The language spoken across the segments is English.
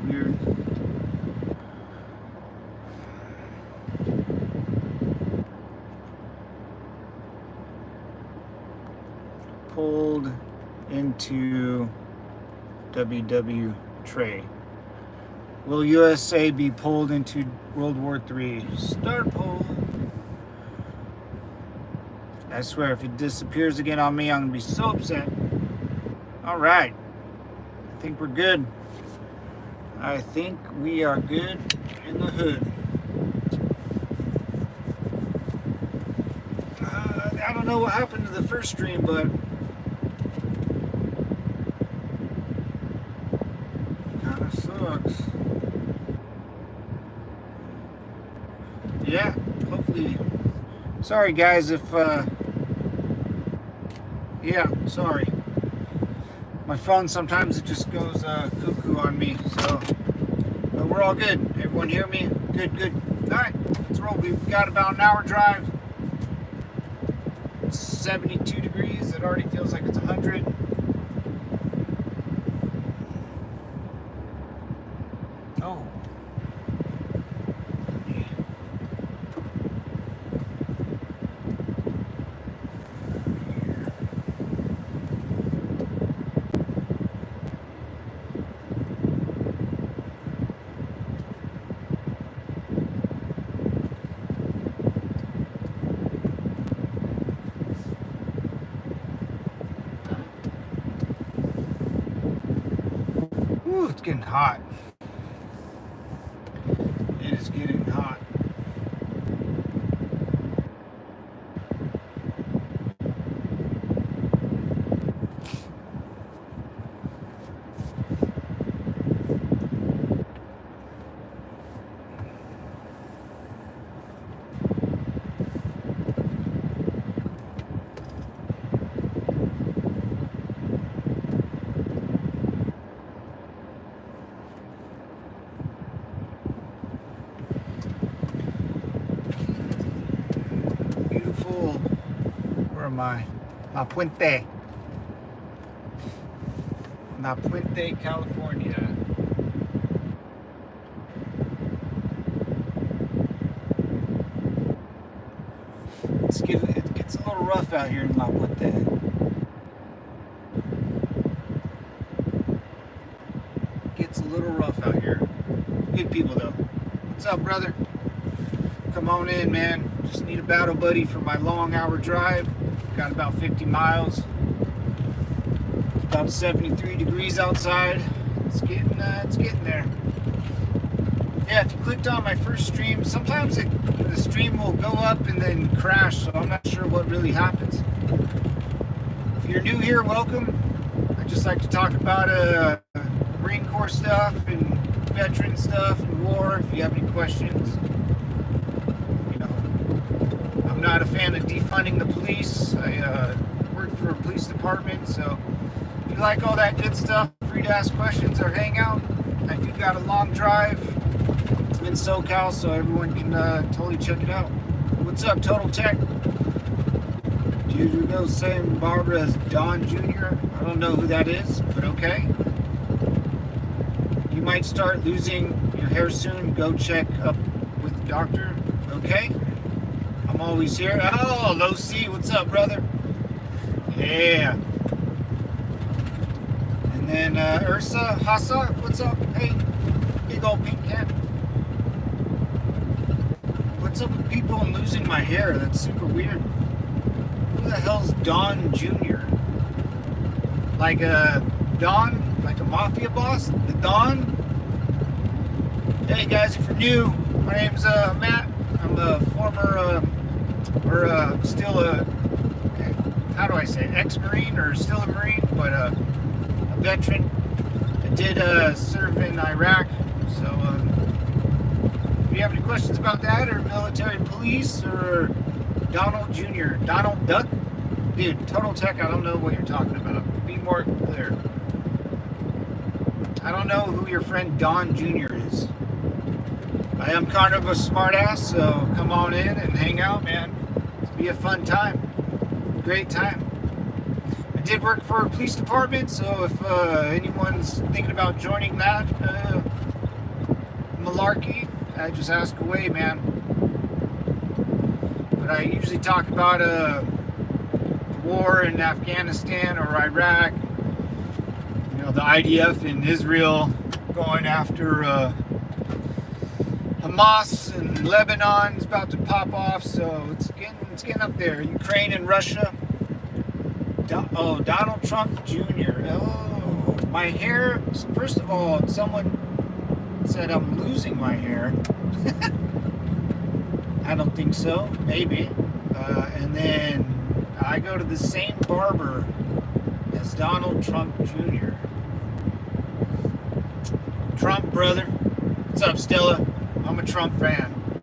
weird. Pulled into WW Tray. Will USA be pulled into World War III? Start poll. I swear, if it disappears again on me, I'm going to be so upset. All right. I think we're good. I think we are good in the hood. I don't know what happened to the first stream, but kind of sucks. Yeah, hopefully. Sorry, guys, if, yeah, sorry. My phone sometimes it just goes cuckoo on me, so. But we're all good. Everyone hear me? Good, good. All right, let's roll. We've got about an hour drive. It's 72 degrees. It already feels like it's 100. Oh. Ooh, it's getting hot. It is getting hot. Beautiful. Where am I? La Puente. La Puente, California. It gets a little rough out here in La Puente. Gets a little rough out here. Good people though. What's up, brother? Come on in, man. Just need a battle buddy for my long hour drive. Got about 50 miles. It's about 73 degrees outside. It's getting there. Yeah, if you clicked on my first stream, sometimes the stream will go up and then crash, so I'm not sure what really happens. If you're new here, welcome. I just like to talk about Marine Corps stuff and veteran stuff and war. If you have any questions, I'm not a fan of defunding the police. I work for a police department, so if you like all that good stuff, free to ask questions or hang out. I do got a long drive. It's in SoCal, so everyone can totally check it out. What's up, Total Tech? Did you go same Barbara as Don Jr.? I don't know who that is, but okay. You might start losing your hair soon. Go check up with the doctor. Okay. I'm always here. Oh, Low C, what's up, brother? Yeah. And then Ursa, Hassa, what's up? Hey, big old pink cat. What's up with people and losing my hair? That's super weird. Who the hell's Don Jr.? Like a Don? Like a mafia boss? The Don? Hey guys, if you're new, my name's Matt. I'm a former, still a, how do I say, ex-Marine or still a Marine, but a veteran. I did serve in Iraq, so if you have any questions about that or military police or Donald Jr., Donald Duck? Dude, Total Tech, I don't know what you're talking about. Be more clear. I don't know who your friend Don Jr. is. I am kind of a smartass, so come on in and hang out, man. It's be a fun time. Great time. I did work for a police department, so if anyone's thinking about joining that, malarkey, just ask away, man. But I usually talk about the war in Afghanistan or Iraq. You know, the IDF in Israel going after Hamas and Lebanon is about to pop off, so it's getting up there. Ukraine and Russia. Donald Trump Jr. Oh, my hair. First of all, someone said I'm losing my hair. I don't think so. Maybe. And then I go to the same barber as Donald Trump Jr. Trump, brother. What's up, Stella? I'm a Trump fan.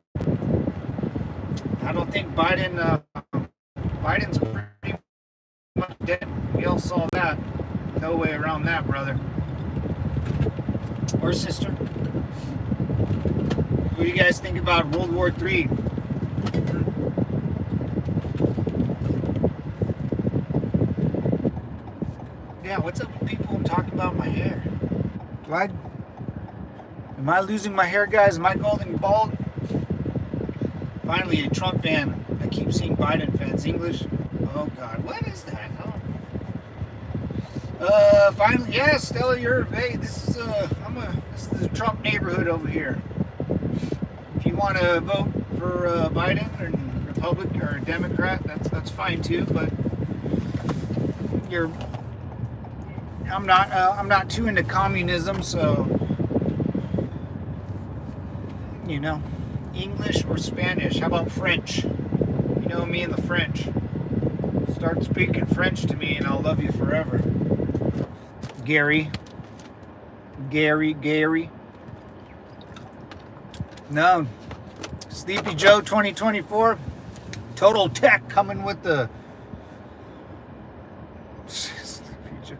I don't think Biden's pretty much dead. We all saw that. No way around that, brother. Or sister. What do you guys think about World War III? Yeah, what's up with people talking about my hair? Am I losing my hair, guys? Am I going bald? Finally, a Trump fan. I keep seeing Biden fans. English. Oh, God. What is that? Oh. Finally, yeah, Stella, hey, this is the Trump neighborhood over here. If you want to vote for Biden or Republican or Democrat, that's fine too. But I'm not too into communism, so you know, English or Spanish. How about French? You know me and the French. Start speaking French to me, and I'll love you forever. Gary. No. Sleepy Joe 2024. Total Tech coming with the Sleepy Joe.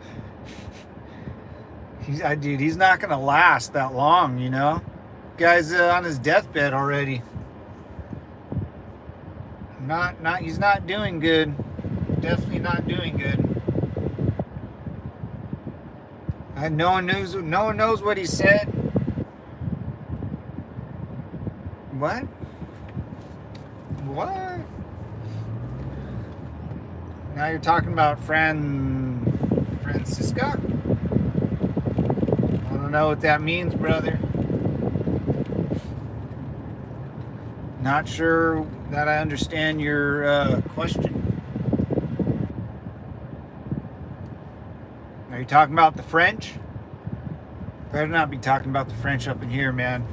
He's not gonna last that long, you know. Guy's on his deathbed already. He's not doing good. Definitely not doing good. No one knows what he said. What? Now you're talking about Francisca? I don't know what that means, brother. Not sure that I understand your question. Are you talking about the French? Better not be talking about the French up in here, man.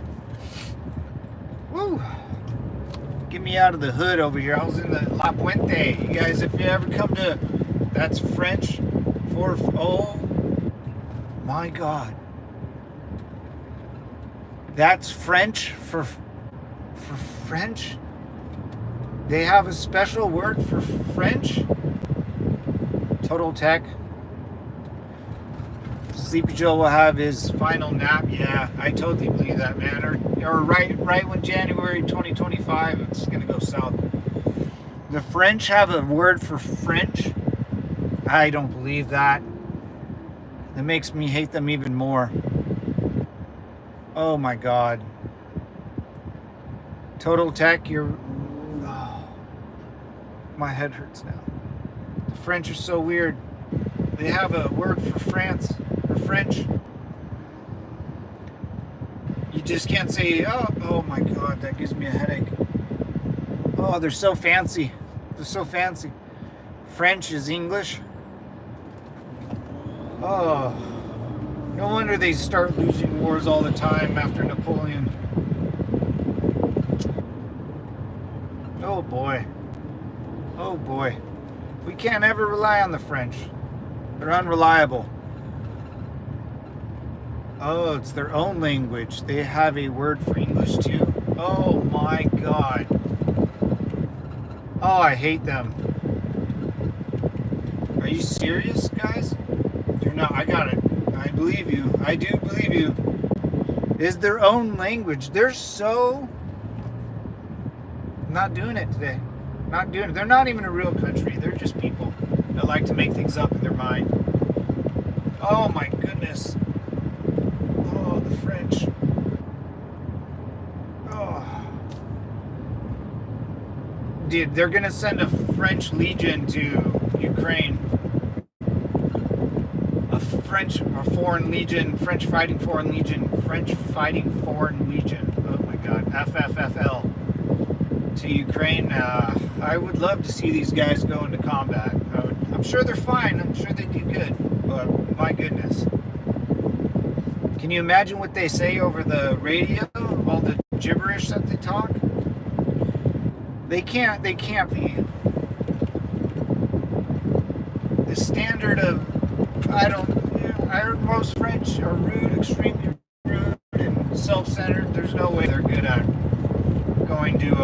Woo! Get me out of the hood over here. I was in the La Puente. You guys, if you ever come to, that's French for, oh my God. That's French for French? They have a special word for French? Total Tech. Sleepy Joe will have his final nap. Yeah, I totally believe that, man. Or right when January 2025, it's gonna go south. The French have a word for French? I don't believe that. That makes me hate them even more. Oh my God. Total Tech, my head hurts now. The French are so weird. They have a word for France, for French. You just can't say, oh my God, that gives me a headache. Oh, they're so fancy. They're so fancy. French is English. Oh, no wonder they start losing wars all the time after Napoleon. Oh boy. Oh boy. We can't ever rely on the French. They're unreliable. Oh, it's their own language. They have a word for English too. Oh my God. Oh, I hate them. Are you serious, guys? You're not. I got it. I believe you. I do believe you. It's their own language. They're so not doing it today. Not doing it. They're not even a real country. They're just people that like to make things up in their mind. Oh my goodness. Oh, the French. dude, they're gonna send a French Legion to Ukraine. A French or Foreign Legion, French Fighting Foreign Legion, French Fighting Foreign Legion. Oh my God, FFFL to Ukraine. I would love to see these guys go into combat. I'm sure they're fine. I'm sure they do good. But my goodness, can you imagine what they say over the radio? All the gibberish that they talk. They can't be the standard of. I heard most French are rude, extremely rude, and self-centered. There's no way they're good at going to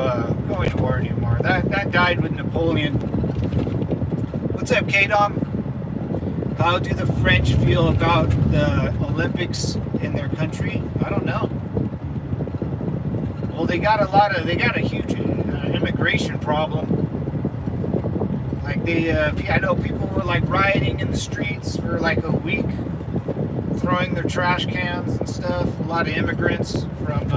war anymore. That died with Napoleon. What's up, K-Dom? How do the French feel about the Olympics in their country? I don't know. Well, they got a huge immigration problem. Like I know people were like rioting in the streets for like a week, throwing their trash cans and stuff. A lot of immigrants from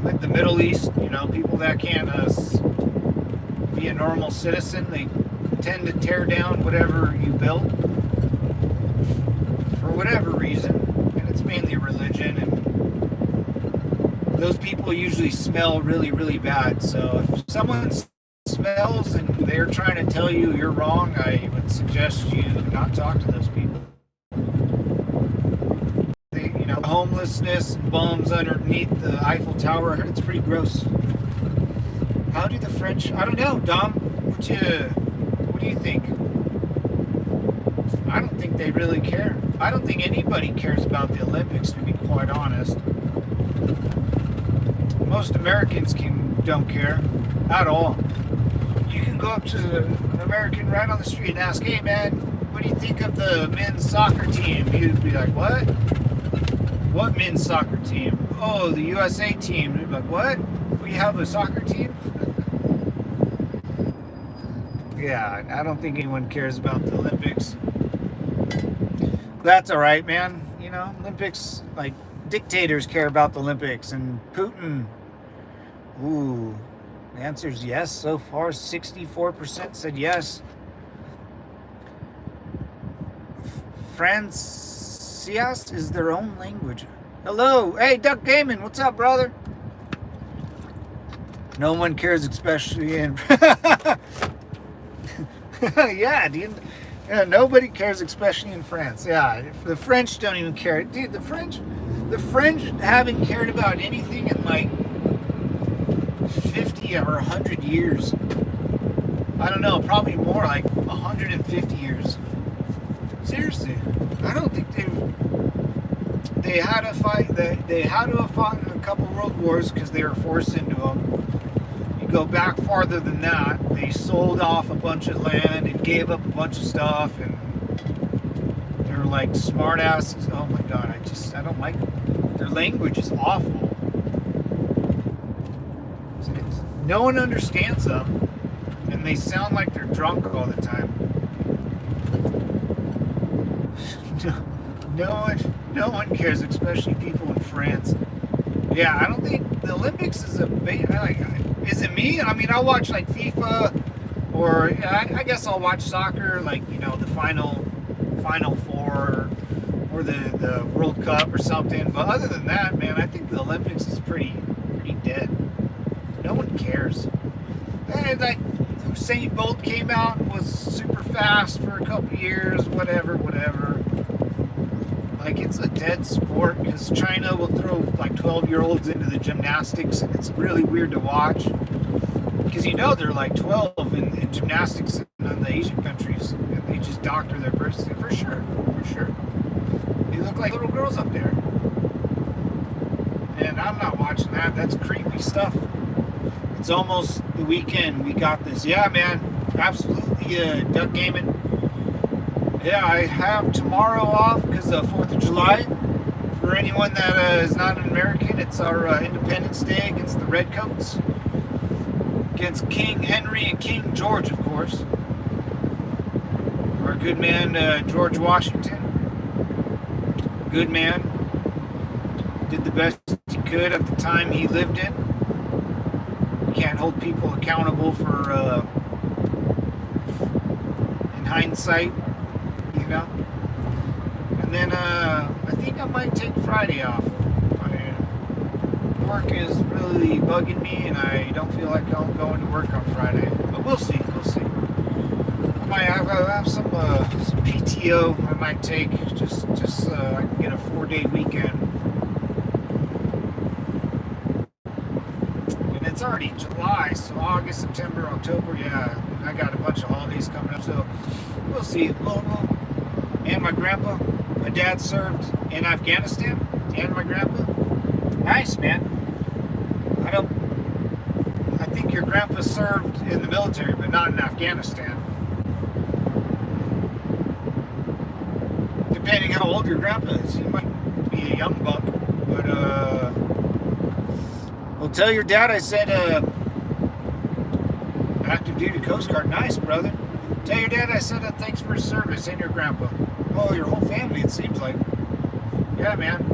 like the Middle East, people that can't be a normal citizen. They tend to tear down whatever you built for whatever reason, and it's mainly religion. And those people usually smell really, really bad. So if someone smells and they're trying to tell you you're wrong, I would suggest you not talk to those people. Homelessness, bums underneath the Eiffel Tower. I heard it's pretty gross. How do the French? I don't know, Dom. What do you think? I don't think they really care. I don't think anybody cares about the Olympics, to be quite honest. Most Americans don't care at all. You can go up to an American right on the street and ask, "Hey man, what do you think of the men's soccer team?" He'd be like, "What? What men's soccer team?" "Oh, the USA team." He'd be like, "What? We have a soccer team?" Yeah, I don't think anyone cares about the Olympics. That's all right, man. Olympics, like dictators care about the Olympics, and Putin. Ooh, the answer is yes so far. 64% said yes. Francias is their own language. Hello, hey Duck Gaiman, what's up, brother? No one cares, especially in. Yeah, dude. Yeah, nobody cares, especially in France. Yeah, the French don't even care. Dude, the French haven't cared about anything in like 50 or 100 years. I don't know, probably more, like 150 years. Seriously, I don't think they had to fight. They had to have fought in a couple world wars because they were forced into them. You go back farther than that, they sold off a bunch of land and gave up a bunch of stuff, and they were like smart asses. Oh my God, I don't like them. Their language is awful. No one understands them, and they sound like they're drunk all the time. No one cares, especially people in France. Yeah, I don't think the Olympics is a big. Is it me? I mean, I'll watch like FIFA, or I guess I'll watch soccer, like the Final Four, or the World Cup or something. But other than that, man, I think the Olympics is pretty dead. No one cares. And like Usain Bolt came out and was super fast for a couple years, whatever. Like, it's a dead sport because China will throw like 12-year-olds into the gymnastics, and it's really weird to watch because they're like 12 in gymnastics in the Asian countries, and they just doctor their births for sure. They look like little girls up there, and I'm not watching that. That's creepy stuff. It's almost the weekend. We got this. Yeah, man, absolutely. Duck Gaming. Yeah, I have tomorrow off because of 4th of July. For anyone that is not an American, it's our Independence Day against the Redcoats. Against King Henry and King George, of course. Our good man, George Washington. Good man. Did the best he could at the time he lived in. can't hold people accountable for, in hindsight, you know. And then I think I might take Friday off. My work is really bugging me, and I don't feel like I'll go into work on Friday. But we'll see. We'll see. I might have some PTO I might take just so I can get a 4-day weekend. And it's already July, so August, September, October. Yeah, I got a bunch of holidays coming up, so we'll see. And my grandpa. My dad served in Afghanistan, and my grandpa. Nice, man. I think your grandpa served in the military, but not in Afghanistan. Depending how old your grandpa is, he might be a young buck. But well, tell your dad I said active duty Coast Guard. Nice, brother. Tell your dad I said thanks for his service, and your grandpa. Oh, your whole family, it seems like. Yeah, man.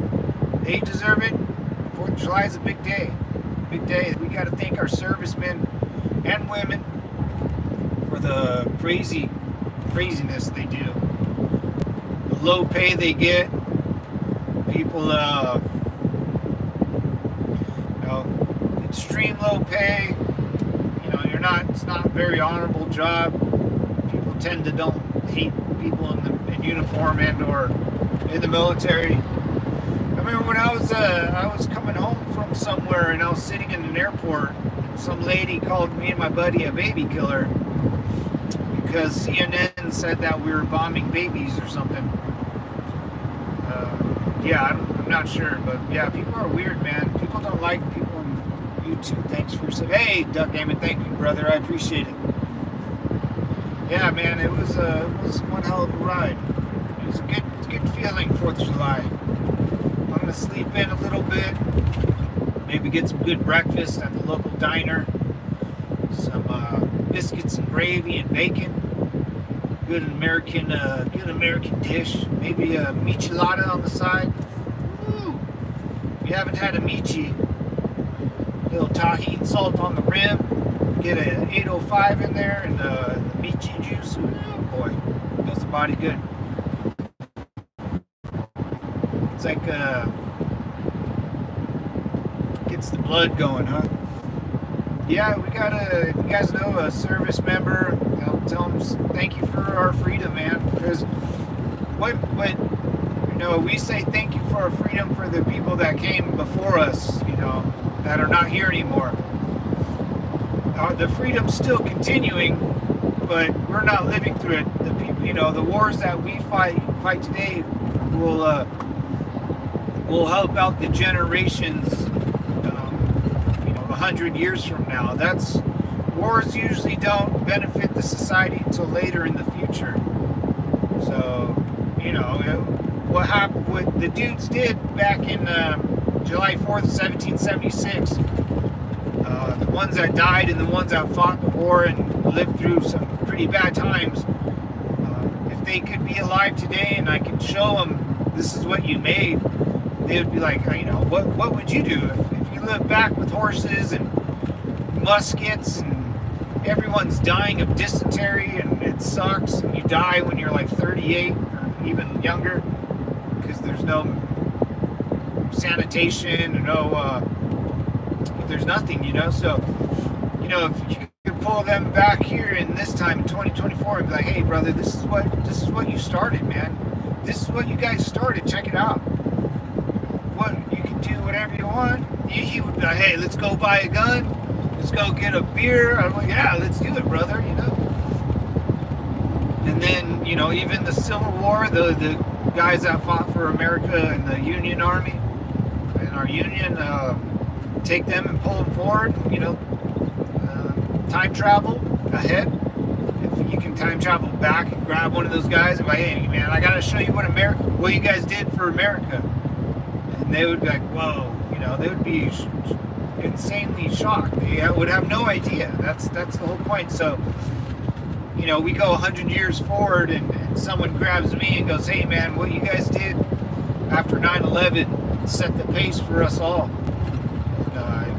They deserve it. 4th of July is a big day. Big day. We got to thank our servicemen and women for the craziness they do. The low pay they get. People, extreme low pay. It's not a very honorable job. People tend to don't hate people in uniform and or in the military. I remember when I was coming home from somewhere and I was sitting in an airport, and some lady called me and my buddy a baby killer because CNN said that we were bombing babies or something. I'm not sure, but yeah, people are weird, man. People don't like people on YouTube. Thanks for saying, hey, Duck Damon, thank you, brother. I appreciate it. Yeah, man, it was one hell of a ride. It was a good feeling, 4th of July. I'm going to sleep in a little bit, maybe get some good breakfast at the local diner, some biscuits and gravy and bacon, good American dish, maybe a michelada on the side. Woo! If you haven't had a michi, little Tahitian salt on the rim, get a 805 in there and the michi juice. Oh boy, does the body good. It's like gets the blood going, huh? Yeah, we got if you guys know a service member, tell them thank you for our freedom, man. Because we say thank you for our freedom for the people that came before us, that are not here anymore. The freedom's still continuing, but we're not living through it. The people, the wars that we fight today will help out the generations, 100 years from now. Wars usually don't benefit the society until later in the future. So, what happened, what the dudes did back in July 4th, 1776, the ones that died and the ones that fought the war and lived through some pretty bad times, if they could be alive today and I could show them this is what you made, they would be like, what would you do if you lived back with horses and muskets and everyone's dying of dysentery and it sucks and you die when you're like 38 or even younger because there's no sanitation, there's nothing, so if you could pull them back here in this time in 2024 and be like, hey brother, this is what you started, man. This is what you guys started. Check it out. What you can do whatever you want. He would be like, hey, let's go buy a gun. Let's go get a beer. I'm like, yeah, let's do it, brother. And then even the Civil War, the guys that fought for America and the Union Army and our Union, take them and pull them forward. Time travel ahead. If you can time travel back and grab one of those guys and be like, hey man, I gotta show you what you guys did for America. And they would be like, whoa, they would be insanely shocked. They would have no idea. That's the whole point. So, we go 100 years forward and someone grabs me and goes, hey man, what you guys did after 9/11 set the pace for us all.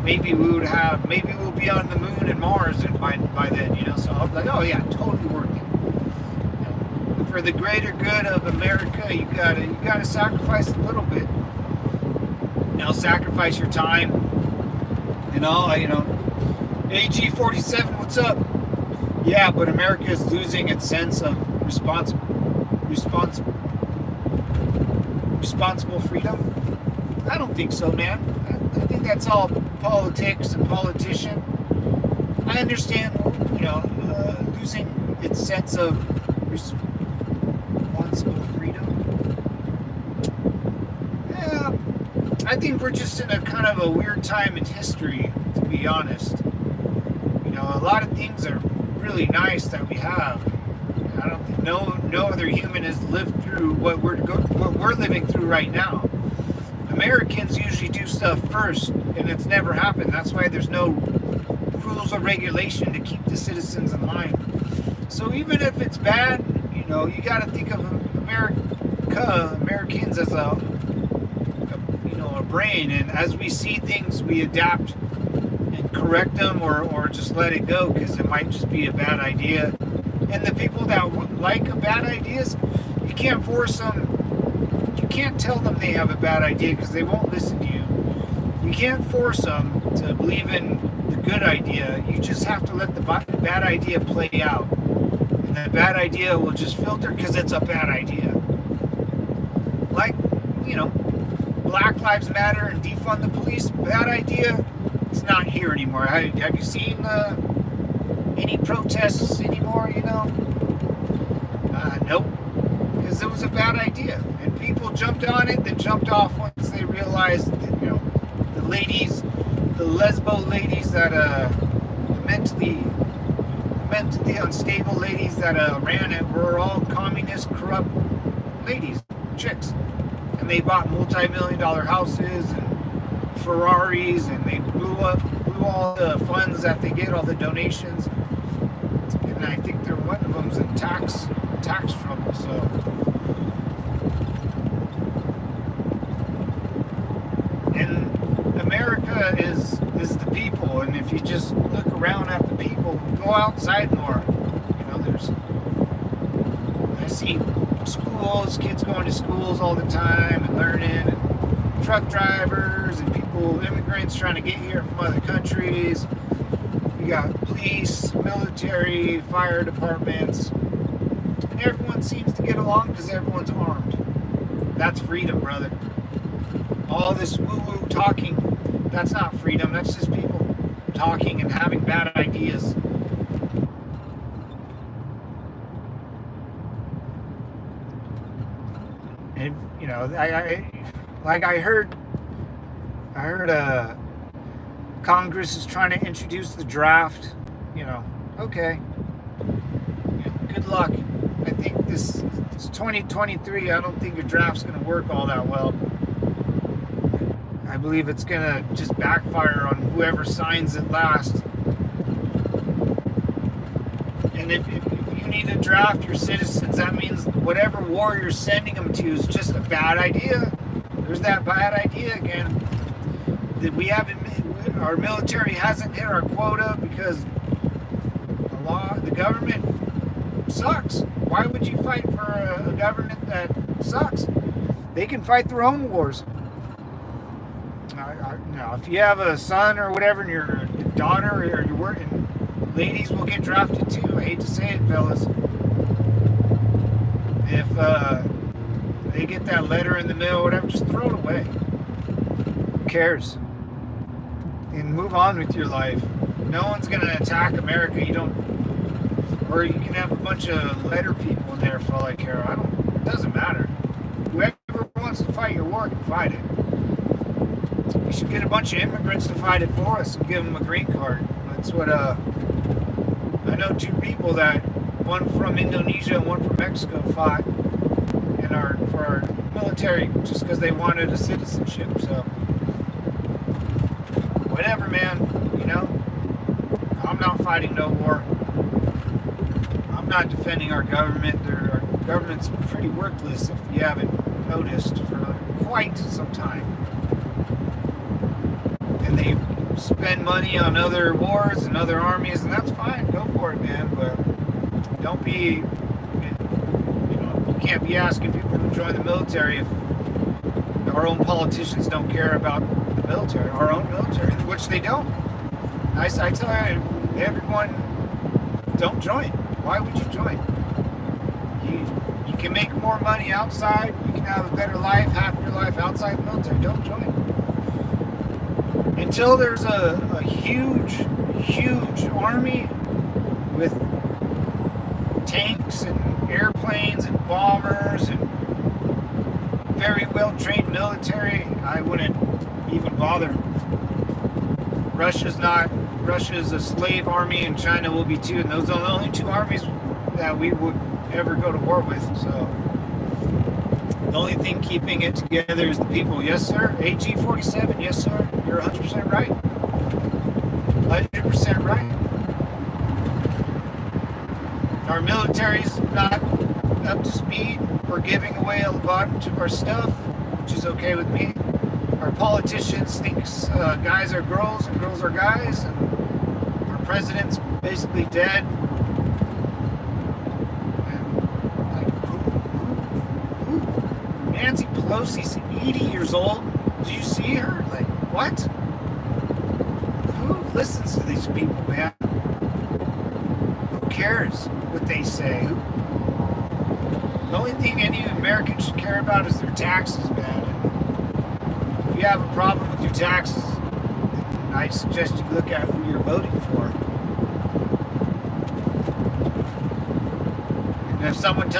maybe maybe we'll be on the moon and Mars and by then, you know. So I'm like, oh yeah, totally worth it. You know, for the greater good of America, you gotta sacrifice a little bit. You know, sacrifice your time. You know, AG-47, what's up? Yeah, but America is losing its sense of responsible freedom. I don't think so, man. I think that's all politics and politician. I understand, you know, losing its sense of responsible freedom. Yeah, I think we're just in a kind of a weird time in history, to be honest. You know, a lot of things are really nice that we have. I don't think no other human has lived through what we're living through right now. Americans usually do stuff first, and it's never happened. That's why there's no rules or regulation to keep the citizens in line. So even if it's bad, you know, you got to think of Americans as a brain, and as we see things, we adapt and correct them, or just let it go because it might just be a bad idea. And the people that like bad ideas, you can't force them. You can't tell them they have a bad idea because they won't listen to you. You can't force them to believe in the good idea. You just have to let the bad idea play out. And that bad idea will just filter because it's a bad idea. Like, you know, Black Lives Matter and defund the police, bad idea. It's not here anymore. Have you seen any protests anymore, you know? Nope. Because it was a bad idea. And people jumped on it, then jumped off once they realized that, you know, the lesbo ladies that, mentally unstable ladies that ran it were all communist, corrupt ladies, chicks. And they bought multi-million-dollar houses and Ferraris, and they blew all the funds that they get, all the donations. And I think one of them's in tax trouble. So and America is the people, and if you just look around at the people, go outside more. You know, I see schools, kids going to schools all the time and learning, and truck drivers and immigrants trying to get here from other countries. You got police, military, fire departments, and everyone seems to get along because everyone's armed. That's freedom, brother. All this woo-woo talking, that's not freedom. That's just people talking and having bad ideas. And, you know, I heard Congress is trying to introduce the draft. You know, okay. Yeah, good luck. I think it's 2023. I don't think your draft's going to work all that well. I believe it's going to just backfire on whoever signs it last. And if you need to draft your citizens, that means whatever war you're sending them to is just a bad idea. There's that bad idea again. That our military hasn't hit our quota because the government sucks. Why would you fight for a government that sucks? They can fight their own wars. Now, if you have a son or whatever, and you're a daughter or you're working, ladies will get drafted too. I hate to say it, fellas. If they get that letter in the mail or whatever, just throw it away. Who cares? And move on with your life. No one's gonna attack America. Or you can have a bunch of letter people in there for all I care. It doesn't matter. Whoever wants to fight your war can fight it. We should get a bunch of immigrants to fight it for us and give them a green card. That's what I know 2 people that, one from Indonesia and one from Mexico, fought for our military just because they wanted a citizenship. So whatever, man, you know, I'm not fighting no war. I'm not defending our government. Our government's pretty worthless, if you haven't noticed, for quite some time. And they spend money on other wars and other armies, and that's fine. Go for it, man. But don't be, you can't be asking people to join the military if our own politicians don't care about the military, our own military, which they don't. I tell everyone, don't join. Why would you join? You can make more money outside. You can have a better life, happier life outside the military. Don't join. Until there's a huge army with tanks and airplanes and bombers and very well-trained military, I wouldn't even bother. Russia's a slave army, and China will be too, and those are the only two armies that we would ever go to war with. So the only thing keeping it together is the people. Yes, sir. AG-47. Yes, sir. You're 100% right. 100% right. Our military's not up to speed. We're giving away a lot of our stuff, which is okay with me. Our politicians think guys are girls and girls are guys, and our president's basically dead. Nancy Pelosi's 80 years old. Do you see her? Like, what? Who listens to these people, man? Who cares what they say? The only thing any American should care about is their taxes, man. And if you have a problem with your taxes, I suggest you look at who you're voting for. And if someone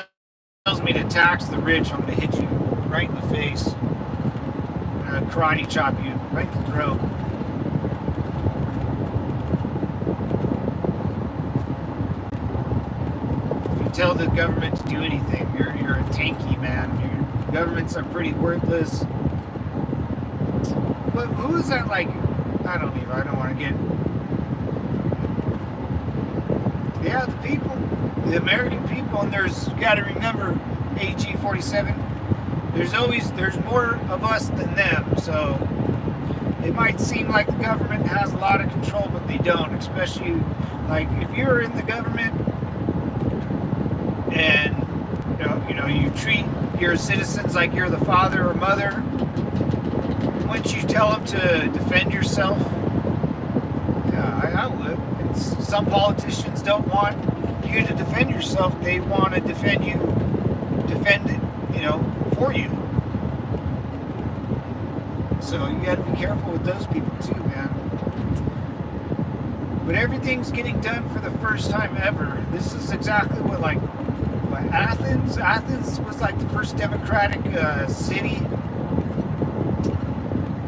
tells me to tax the rich, I'm going to hit you right in the face. I'm going to karate chop you right in the throat. If you tell the government to do anything, you're a tanky man. Your governments are pretty worthless. But who is that, like? I don't want to get. Yeah, the people, the American people, and you got to remember, AG-47. There's more of us than them, so it might seem like the government has a lot of control, but they don't. Especially, like, if you're in the government and you treat your citizens like you're the father or mother. Once you tell them to defend yourself, yeah, I would. And some politicians don't want you to defend yourself. They want to defend it, for you. So you got to be careful with those people too, man. But everything's getting done for the first time ever. This is exactly what Athens. Athens was like the first democratic city.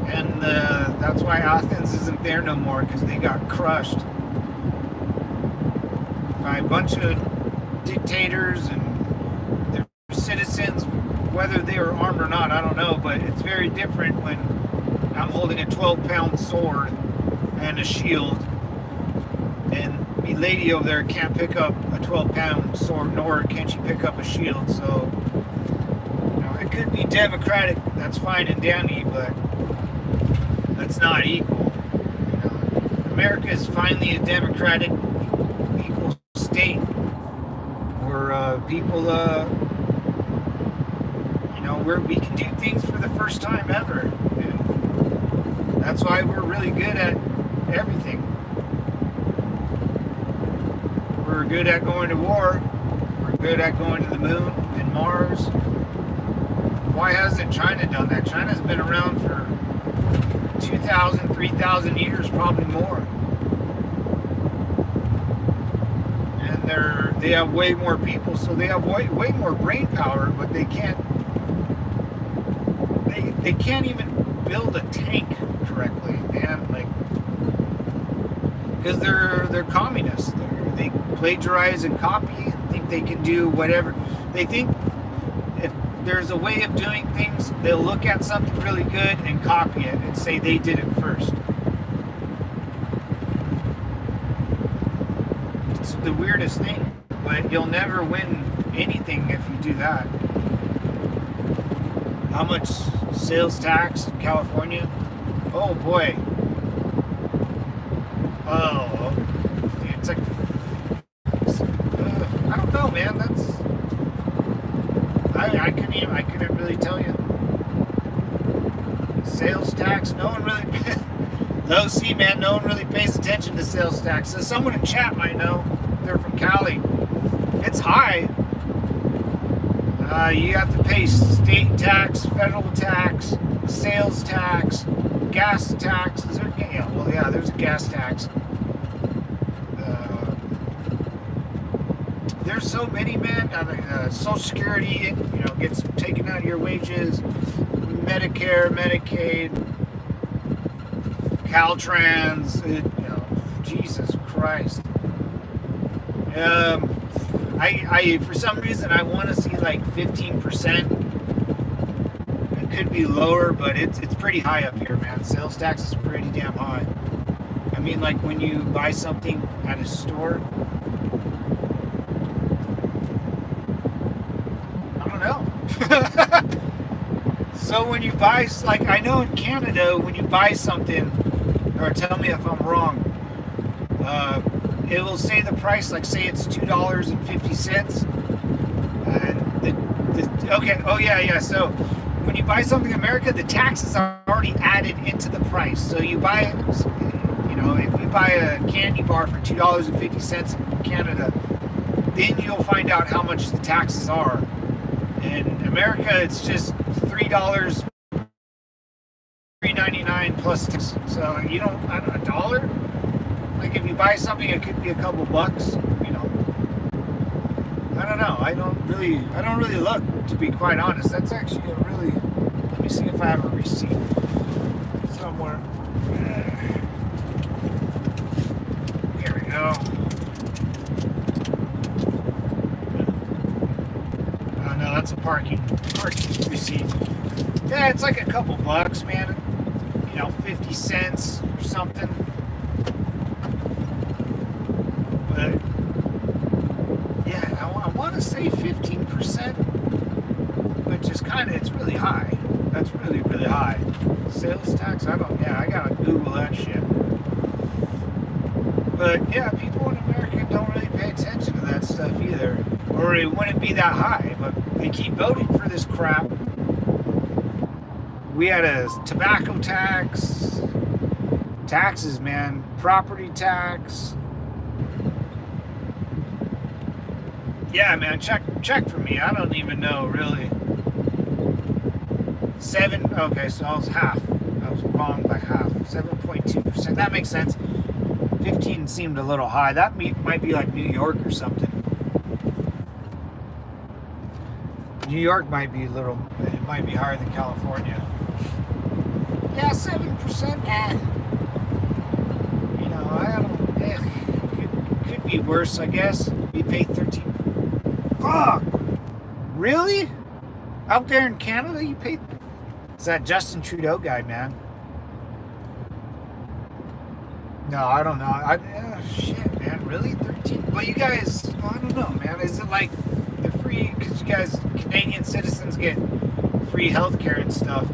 And that's why Athens isn't there no more, because they got crushed by a bunch of dictators and their citizens, whether they were armed or not, I don't know, but it's very different when I'm holding a 12-pound sword and a shield, and me lady over there can't pick up a 12-pound sword, nor can she pick up a shield. So it could be democratic, that's fine and dandy, but that's not equal. America is finally a democratic, equal state where people, where we can do things for the first time ever. And that's why we're really good at everything. We're good at going to war. We're good at going to the moon and Mars. Why hasn't China done that? China's been around for 2,000, 3,000 years, probably more. And they have way more people, so they have way more brain power, but they can't even build a tank correctly, man. Because they're communists. They plagiarize and copy and think they can do whatever. They think if there's a way of doing things, they'll look at something really good and copy it and say they did it first. It's the weirdest thing, but you'll never win anything if you do that. How much sales tax in California? Oh boy. Oh, it's like I don't know, man. I couldn't really tell you. Sales tax, no one really. No, see, man, no one really pays attention to sales tax. So someone in chat might know. They're from Cali. It's high. You have to pay state tax, federal tax, sales tax, gas tax. Is there? Yeah, well, yeah, there's a gas tax. There's so many, man. Social Security, gets taken out of your wages. Medicare, Medicaid, Caltrans. Jesus Christ. I for some reason I want to see like 15%. It could be lower, but it's pretty high up here, man. Sales tax is pretty damn high. I mean, like when you buy something at a store. I don't know. So when you buy, like I know in Canada, when you buy something, or tell me if I'm wrong, it will say the price, like say it's $2.50. Okay, oh yeah. So when you buy something in America, the taxes are already added into the price. So you buy it, if you buy a candy bar for $2.50 in Canada, then you'll find out how much the taxes are. In America, it's just $3.99 plus tax. So you don't, I don't know, $1. Like if you buy something, it could be a couple bucks. I don't know. I don't really look, to be quite honest. That's actually a really. Let me see if I have a receipt somewhere. Here we go. Oh no, that's a parking receipt. Yeah, it's like a couple bucks, man. 50 cents or something. But yeah, I want to say 15%, which is it's really high. That's really, really high. Sales tax, I gotta Google that shit. But yeah, people in America don't really pay attention to that stuff either. Or it wouldn't be that high, but they keep voting for this crap. We had a tobacco tax, taxes, man, property tax. Yeah, man, check for me. I don't even know, really. 7, okay, so I was half. I was wrong by half. 7.2%. That makes sense. 15 seemed a little high. That might be like New York or something. New York might be it might be higher than California. Yeah, 7%. I don't. Could be worse, I guess. We pay 13. Fuck! Really? Out there in Canada, you pay? It's that Justin Trudeau guy, man. No, I don't know. Shit, man. Really? 13? Well, you guys, I don't know, man. Is it like the free, because you guys, Canadian citizens, get free healthcare and stuff?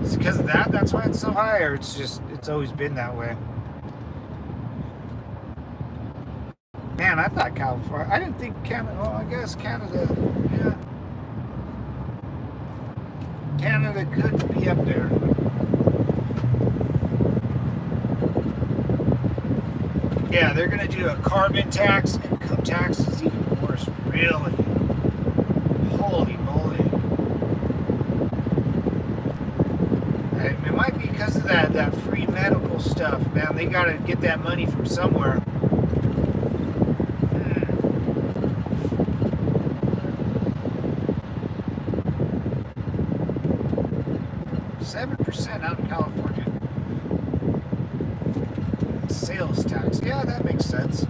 Is it because of that? That's why it's so high? Or it's always been that way? Man, I thought California. I didn't think Canada. Well, I guess Canada. Yeah. Canada could be up there. Yeah, they're going to do a carbon tax. Income tax is even worse. Really? Holy moly. It might be because of that free medical stuff, man. They got to get that money from somewhere. 7% out in California. Sales tax. Yeah, that makes sense.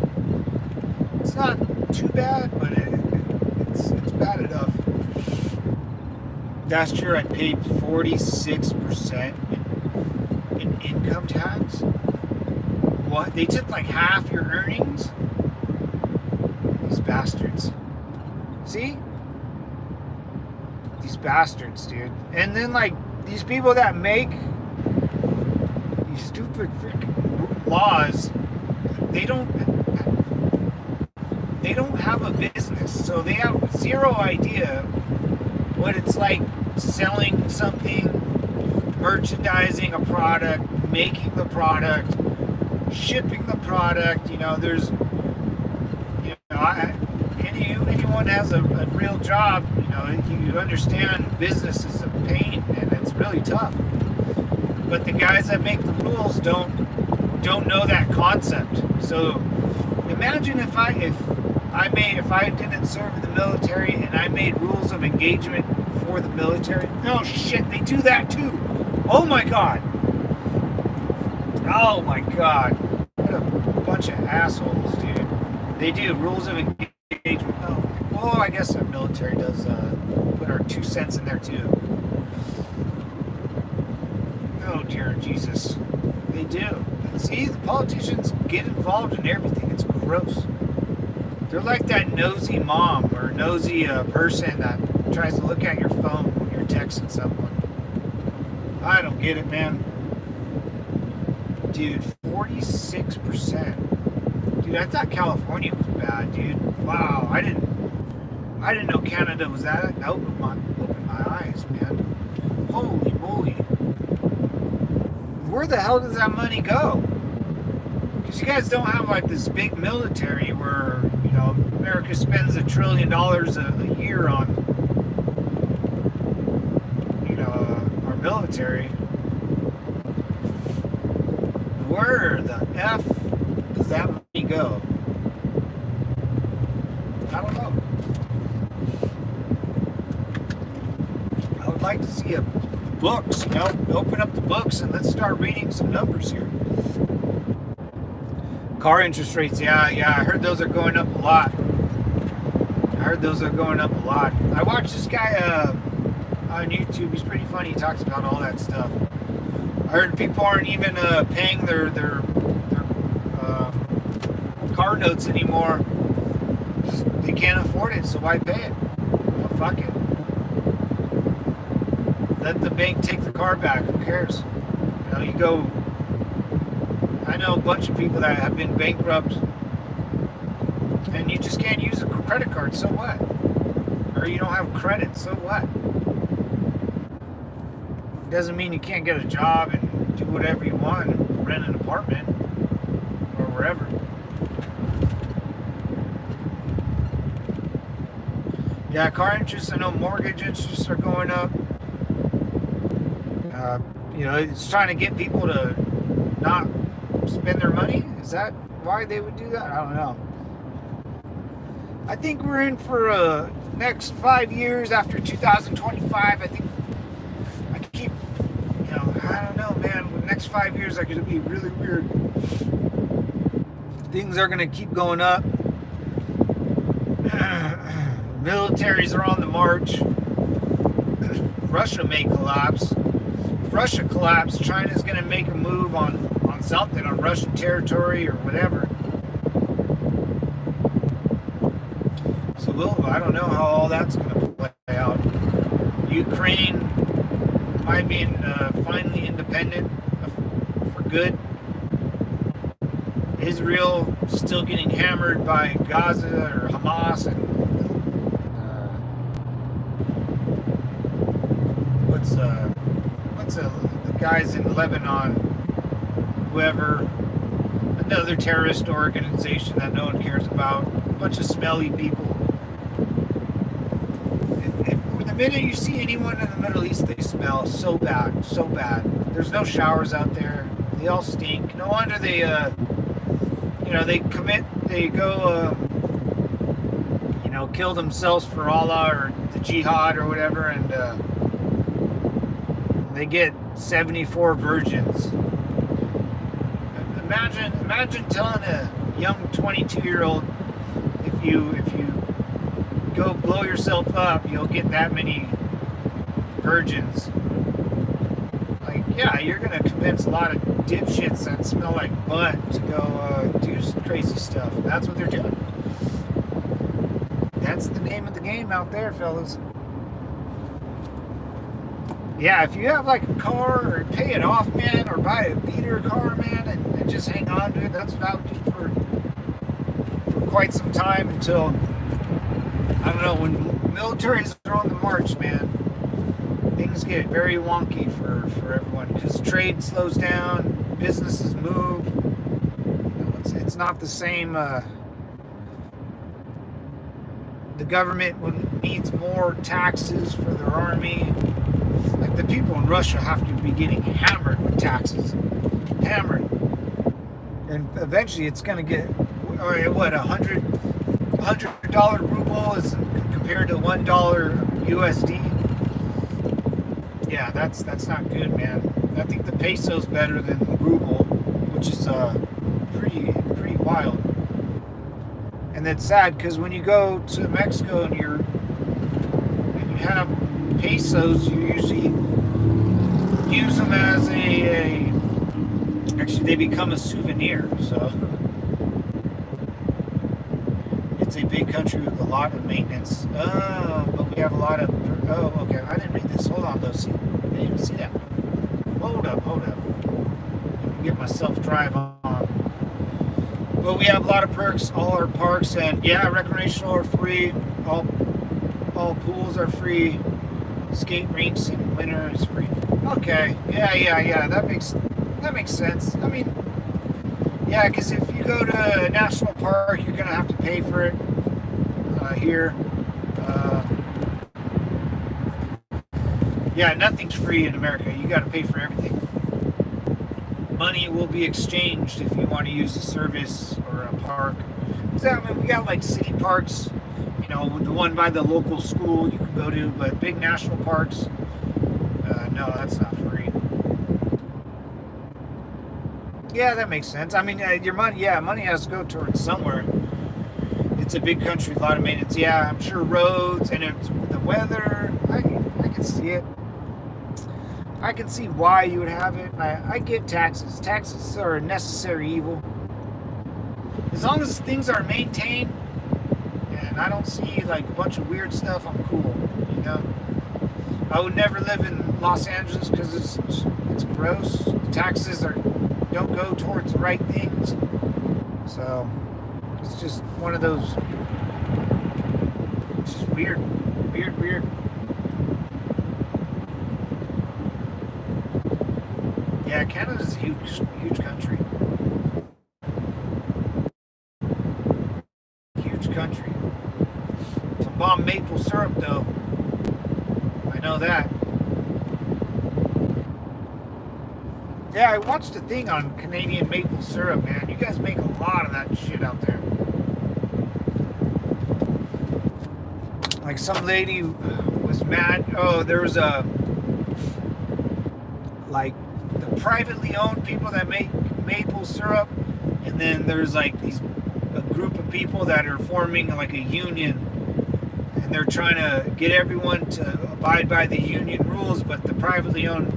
It's not too bad, but it's bad enough. Last year I paid 46% in income tax. What? They took like half your earnings? These bastards. See? These bastards, dude. And then like these people that make these stupid freaking laws, they don't have a business, so they have zero idea what it's like selling something, merchandising a product, making the product, shipping the product. There's, anyone has a real job, you understand business is a pain and it's really tough. But the guys that make the rules don't know that concept. So imagine if I didn't serve in the military and I made rules of engagement for the military. Oh shit, they do that too. Oh my god. Oh my god. What a bunch of assholes, dude. They do rules of engagement. Oh, well, I guess our military does put our 2 cents in there too. Oh dear Jesus. They do. See, the politicians get involved in everything. It's gross. They're like that nosy mom or nosy person that tries to look at your phone when you're texting someone. I don't get it, man. Dude, 46%. Dude, I thought California was bad, dude. Wow, I didn't know Canada was that. That opened my eyes, man. Holy moly. Where the hell does that money go? Because you guys don't have like this big military where, America spends $1 trillion a year on, our military. Where the F does that money go? I don't know. I would like to see books, open up the books and let's start reading some numbers here. Car interest rates, yeah, I heard those are going up a lot. I watched this guy on YouTube. He's pretty funny. He talks about all that stuff. I heard people aren't even paying their car notes anymore. They can't afford it, so why pay it? Well, fuck it. Let the bank take the car back. Who cares? You go. I know a bunch of people that have been bankrupt, and you just can't use a credit card. So what? Or you don't have credit. So what? Doesn't mean you can't get a job and do whatever you want and rent an apartment or wherever. Yeah, car interest, I know mortgage interests are going up. It's trying to get people to not spend their money. Is that why they would do that? I don't know. I think we're in for next 5 years after 2025. I don't know, man. The next 5 years are going to be really weird. Things are going to keep going up. Militaries are on the march. Russia may collapse. If Russia collapses, China's going to make a move on something, on Russian territory or whatever. So I don't know how all that's going to play out. Ukraine might be finally independent for good. Israel still getting hammered by Gaza or Hamas and what's the guys in Lebanon, whoever, another terrorist organization that no one cares about, a bunch of smelly people. The minute you see anyone in the Middle East, they smell so bad. There's no showers out there. They all stink. No wonder they go kill themselves for Allah or the jihad or whatever, and they get 74 virgins. Imagine telling a young 22-year-old if you go blow yourself up, you'll get that many virgins. Like, yeah, you're gonna convince a lot of dipshits that smell like butt to go do some crazy stuff. That's what they're doing. That's the name of the game out there, fellas. yeah, if you have like a car, or pay it off, man, or buy a beater car, man, and just hang on to it. That's what I would do for quite some time until, I don't know, when militaries are on the march, man, things get very wonky for everyone because trade slows down, businesses move. It's not the same. The government needs more taxes for their army. Like the people in Russia have to be getting hammered with taxes, hammered, and eventually it's going to get what $100 ruble is compared to $1 USD. Yeah, that's not good, man. I think the peso's better than the ruble, which is pretty wild. And that's sad because when you go to Mexico and you have pesos, you usually use them as actually they become a souvenir. So it's a big country with a lot of maintenance. Oh, but we have a lot of. Oh, okay. I didn't read this. Hold on, though. See, I didn't even see that. Hold up. Get my self-drive on. But we have a lot of perks. All our parks and yeah, recreational are free. All pools are free. Skate rinks in winter is free. Okay. Yeah. That makes sense. I mean, yeah, because if you go to a national park, you're gonna have to pay for it. Here, yeah, nothing's free in America. You got to pay for everything. Money will be exchanged if you want to use a service or a park. So, I mean, we got like city parks, the one by the local school you can go to, but big national parks, no, that's not free. Yeah, that makes sense. I mean, your money has to go towards somewhere. It's a big country, a lot of maintenance. Yeah, I'm sure roads and it's the weather. I can see it. I can see why you would have it. I get taxes. Taxes are a necessary evil. As long as things are maintained and I don't see like a bunch of weird stuff, I'm cool. I would never live in Los Angeles because it's gross. The taxes don't go towards the right things. So it's just one of those. It's just weird. Yeah, Canada's a huge country. Huge country. Some bomb maple syrup, though. I know that. Yeah, I watched a thing on Canadian maple syrup, man. You guys make a lot of that shit out there. Like some lady was mad. Oh, there was like the privately owned people that make maple syrup, and then there's like a group of people that are forming like a union, and they're trying to get everyone to abide by the union rules, but the privately owned,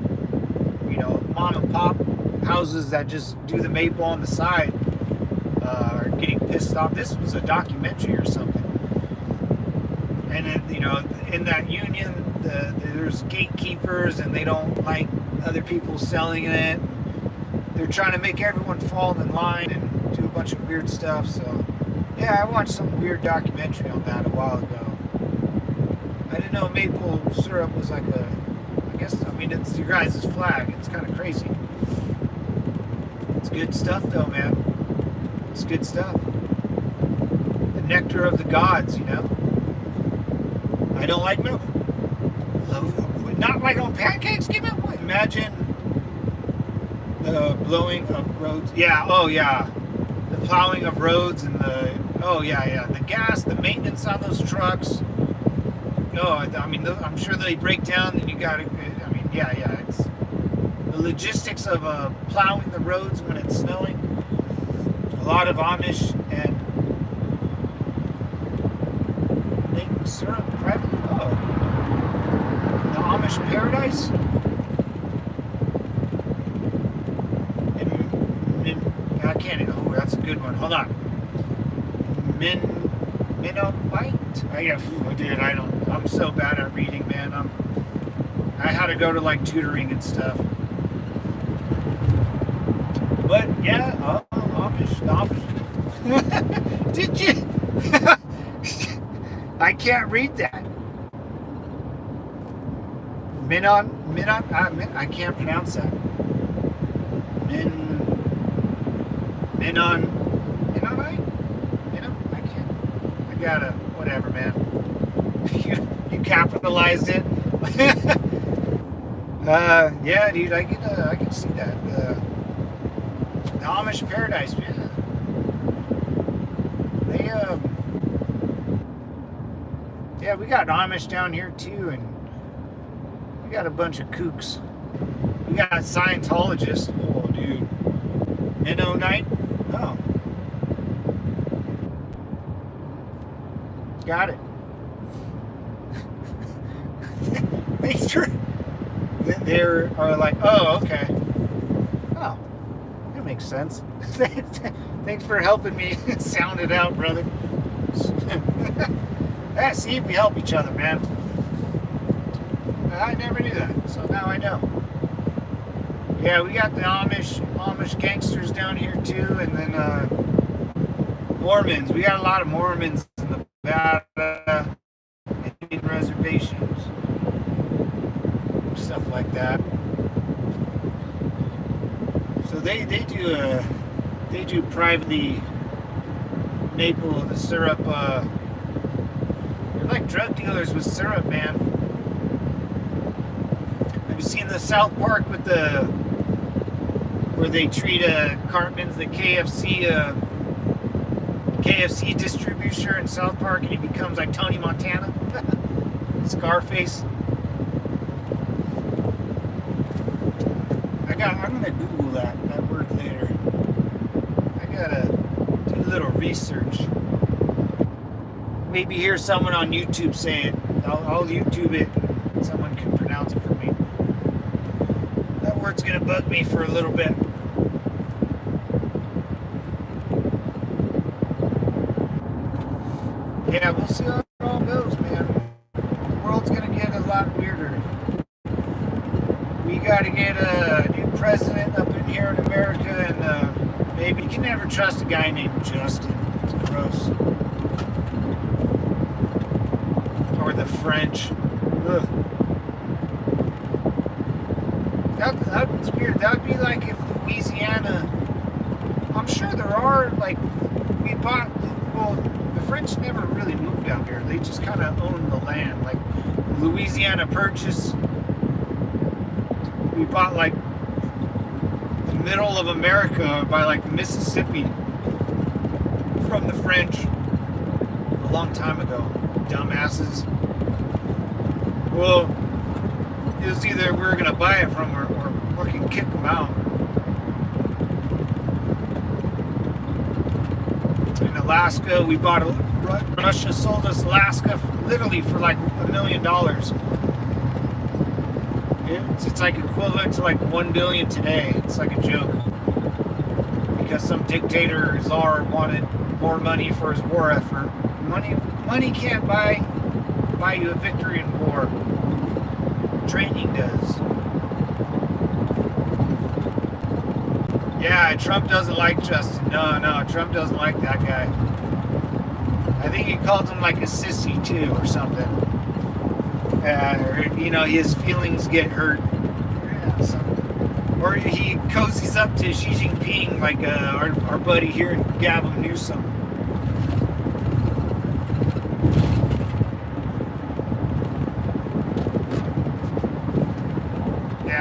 mom and pop houses that just do the maple on the side are getting pissed off. This was a documentary or something, and then, in that union, there's gatekeepers, and they don't like other people selling it. They're trying to make everyone fall in line and do a bunch of weird stuff. So, yeah, I watched some weird documentary on that a while ago. I didn't know maple syrup was like it's your guys' flag. It's kind of crazy. It's good stuff, though, man. It's good stuff. The nectar of the gods, I don't like milk. Not like on pancakes, give it. Imagine the blowing of roads. Yeah, oh yeah. The plowing of roads and the gas, the maintenance on those trucks. I'm sure they break down and you gotta, it's the logistics of plowing the roads when it's snowing. A lot of Amish and maple syrup privately. Oh, the Amish paradise. I can't. Oh, that's a good one. Hold on. Mennonite. Dude, I'm so bad at reading, man. I had to go to like tutoring and stuff. But yeah, Amish. Did you? I can't read that. Minon. I can't pronounce that. Mennonite. I can't. I gotta. Whatever, man. You capitalized it. Yeah, dude. I can see that. The Amish paradise, man. They yeah, we got Amish down here too, and we got a bunch of kooks. We got Scientologists. Oh, dude. Mennonite. Oh. Got it. Thanks for. They're like, oh, okay. Oh, that makes sense. Thanks for helping me sound it out, brother. Yeah, see, we help each other, man. I never knew that, so now I know. Yeah, we got the Amish gangsters down here too, and then Mormons. We got a lot of Mormons in the Nevada Indian reservations, stuff like that. So they do privately maple the syrup. They're like drug dealers with syrup, man. Have you seen the South Park with where they treat Cartman's the KFC distributor in South Park, and he becomes like Tony Montana, Scarface. I'm gonna Google that word later. I gotta do a little research. Maybe hear someone on YouTube say it. I'll YouTube it. Someone can pronounce it for me. That word's gonna bug me for a little bit. Yeah, we'll see how it all goes, man. The world's gonna get a lot weirder. We gotta get a new president up in here in America, and maybe you can never trust a guy named Justin. It's gross. Or the French. Ugh. That's weird. That would be like if Louisiana. I'm sure there are, like, the French never really moved down here. They just kind of owned the land. Like, Louisiana Purchase. We bought, like, the middle of America by, like, Mississippi from the French a long time ago. Dumbasses. Well, it was either we were going to buy it from or fucking kick them out. In Alaska, we bought Russia sold us Alaska literally for like $1 million. It's like equivalent to like 1 billion today. It's like a joke. Because some dictator or czar wanted more money for his war effort. Money can't buy you a victory in war. Training does. Yeah, Trump doesn't like Justin. No, Trump doesn't like that guy. I think he called him like a sissy too, or something. Or, his feelings get hurt. Yeah, or he cozies up to Xi Jinping, like our buddy here in Gavin Newsom.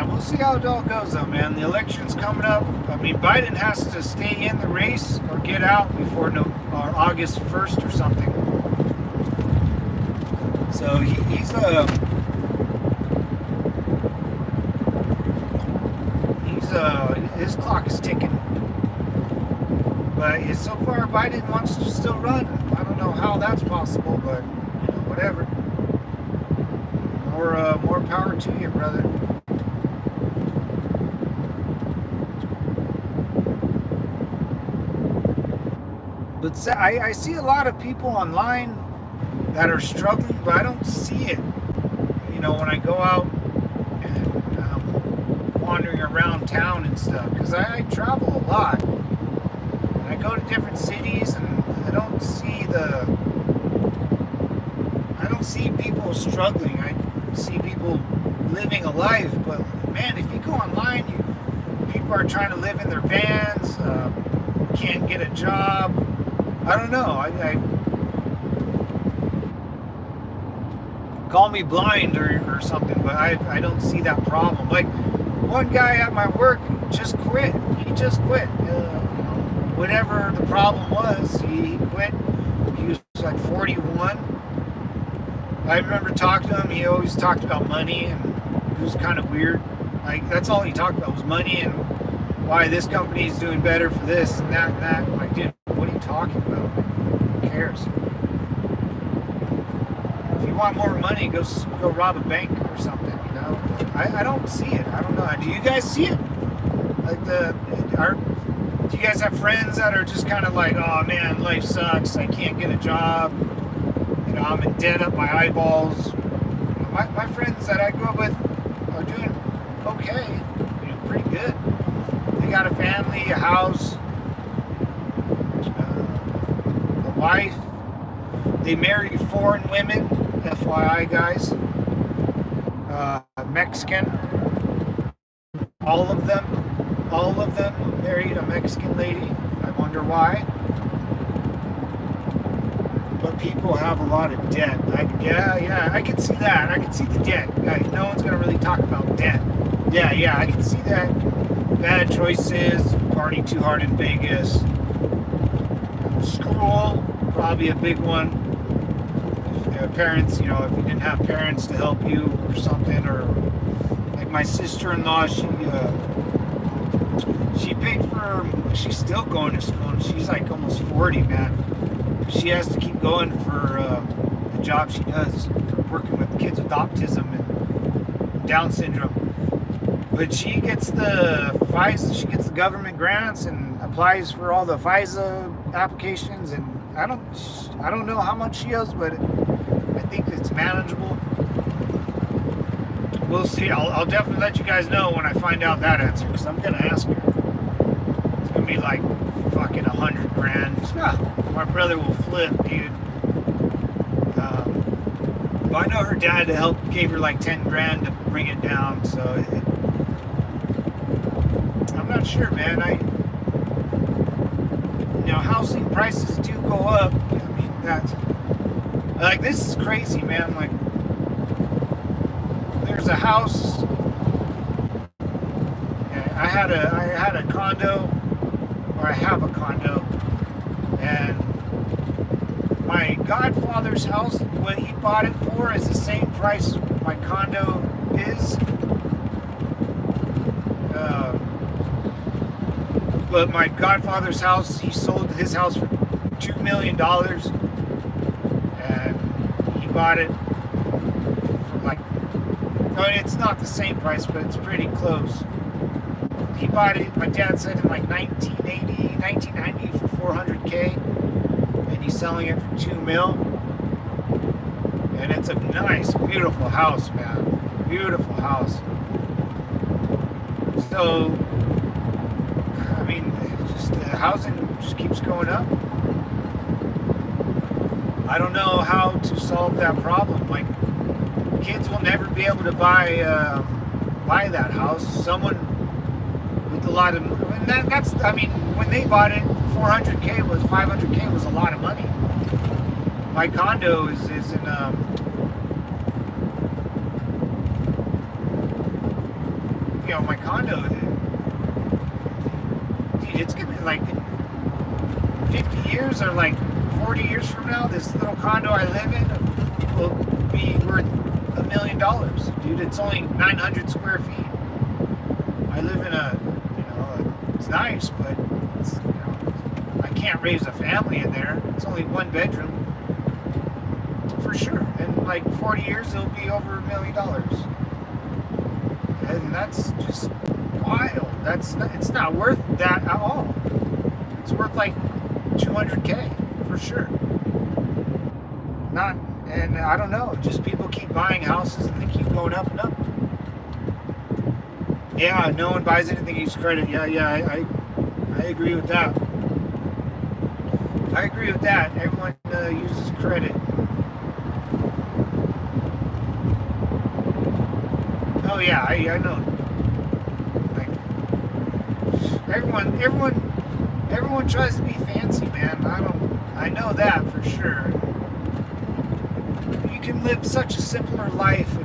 We'll see how it all goes, though, man. The election's coming up. I mean, Biden has to stay in the race or get out before August 1st or something. So he's his clock is ticking. But so far, Biden wants to still run. I don't know how that's possible, but whatever. More power to you, brother. But I see a lot of people online that are struggling, but I don't see it. When I go out town and stuff, because I travel a lot. And I go to different cities, and I don't see people struggling. I see people living a life, but man, if you go online, people are trying to live in their vans, can't get a job. I don't know. I call me blind or something, but I don't see that problem. Like one guy at my work just quit. He just quit. Whatever the problem was, he quit. He was like 41. I remember talking to him. He always talked about money, and it was kind of weird. Like that's all he talked about was money and why this company is doing better for this and that and that. I'm like, dude, what are you talking about? Like, who cares? If you want more money, go rob a bank or something. You know, I don't see it. I don't know. Do you guys see it? Like do you guys have friends that are just kind of like, oh man, life sucks. I can't get a job. You know, I'm in debt up my eyeballs. My friends that I grew up with are doing okay. You know, pretty good. They got a family, a house, a wife. They married foreign women, FYI, guys. Mexican. All of them married a Mexican lady. I wonder why. But people have a lot of debt. Yeah, I can see that. I can see the debt. No one's gonna really talk about debt. Yeah, I can see that. Bad choices, party too hard in Vegas. School, probably a big one. If parents, you know, if you didn't have parents to help you or something, or like my sister-in-law, she paid for, she's still going to school, and she's like almost 40, man. She has to keep going for the job she does, working with kids with autism and Down syndrome. But she gets the government grants and applies for all the FISA applications, and I don't know how much she owes, but I think it's manageable. We'll see. I'll definitely let you guys know when I find out that answer, because I'm gonna ask her. It's gonna be like fucking 100 grand. My brother will flip, dude. But I know her dad gave her like 10 grand to bring it down, so I'm not sure, man. Housing prices do go up. I mean, that's like, this is crazy, man. Like, there's a house. I had a condo, or I have a condo, and my godfather's house, what he bought it for, is the same price my condo is. But my godfather's house, he sold his house for $2 million, and he bought it for like, I mean, it's not the same price, but it's pretty close. He bought it, my dad said, in like 1990 for $400K, and he's selling it for $2 million. And it's a nice, beautiful house, man. Beautiful house. So, I mean, the housing just keeps going up. I don't know how to solve that problem. Like, kids will never be able to buy that house. Someone with a lot of, and that's, I mean, when they bought it, 500K was a lot of money. My condo is in my condo, dude, it's gonna be like 50 years or like 40 years from now, this little condo I live in will be worth $1 million. Dude, it's only 900 square feet. I live in it's nice, but it's, I can't raise a family in there. It's only one bedroom. For sure. In like 40 years, it'll be over $1 million. And that's just wild. It's not worth that at all. It's worth like 200K for sure. And I don't know, just people keep buying houses and they keep going up and up. Yeah, no one buys anything you use credit. I agree with that. I agree with that. Everyone uses credit. Oh yeah, I know. Like everyone tries to be fancy, man. I know that for sure. You can live such a simpler life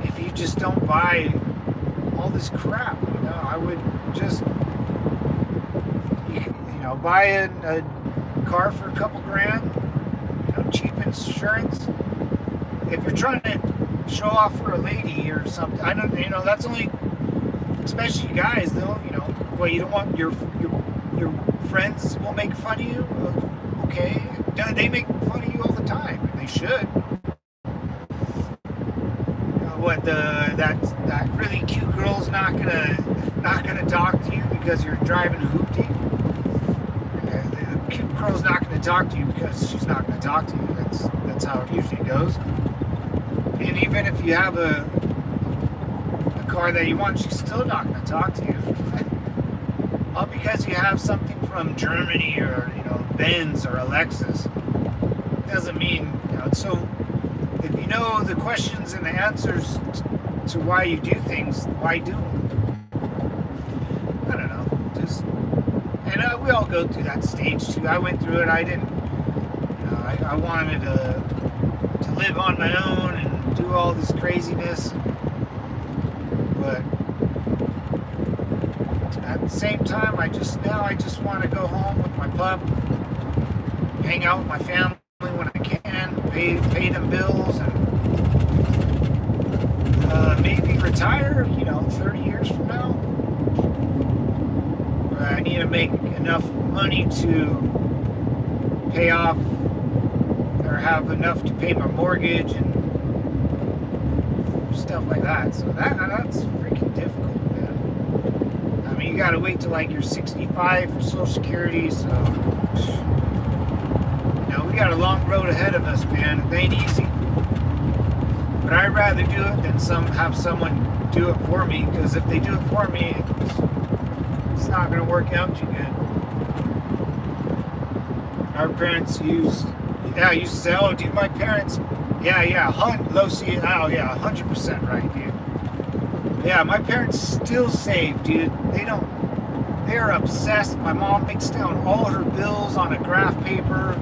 if you just don't buy all this crap. I would just buy a car for a couple grand. Cheap insurance. If you're trying to show off for a lady or something, I don't. That's only, especially you guys. Though, well, you don't want your friends will make fun of you. Okay, they make fun of you all the time. They should. That really cute girl's not gonna talk to you because you're driving a hoopty. The cute girl's not gonna talk to you because she's not gonna talk to you. That's how it usually goes. And even if you have a car that you want, she's still not gonna talk to you. All because you have something from Germany or Benz or a Lexus doesn't mean so. If you know the questions and the answers to why you do things, why do them? I don't know. And we all go through that stage too. I went through it. I didn't. I wanted to live on my own and do all this craziness, but at the same time, I just want to go home with my pup, hang out with my family when I can, pay them bills, and maybe retire, 30 years from now. I need to make enough money to pay off or have enough to pay my mortgage and stuff like that. So that's freaking difficult, man. I mean, you gotta wait till like you're 65 for Social Security, so we got a long road ahead of us, man. It ain't easy. But I'd rather do it than have someone do it for me, because if they do it for me, it's not going to work out too good. Our parents used to say, oh, dude, my parents, low C, oh, yeah, 100% right, dude. Yeah, my parents still save, dude. They're obsessed. My mom makes down all her bills on a graph paper.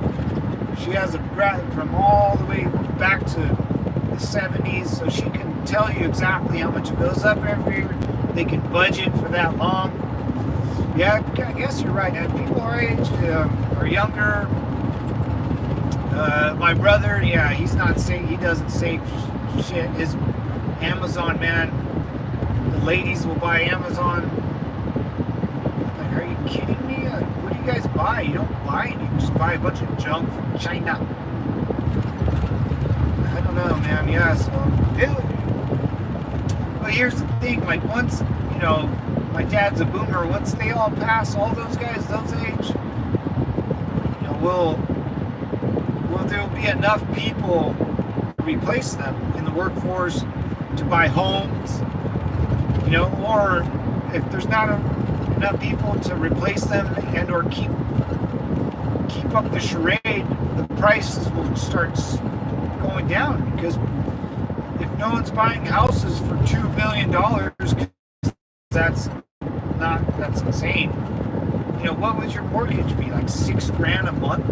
She has a graph from all the way back to the 70s, so she can tell you exactly how much it goes up every year. They can budget for that long. Yeah, I guess you're right. And people our age or younger. My brother, he's not saying he doesn't save shit. His Amazon, man, the ladies will buy Amazon. Like, are you kidding me? What do you guys buy? You don't buy it. You just buy a bunch of junk from China. I don't know, man. Yeah, so but here's the thing. Like, once my dad's a boomer. Once they all pass, all those guys those age, will there will be enough people to replace them in the workforce to buy homes, or if there's not enough people to replace them and or keep up the charade, the prices will start going down, because if no one's buying houses for $2 billion, that's insane. What would your mortgage be? Like $6,000 a month?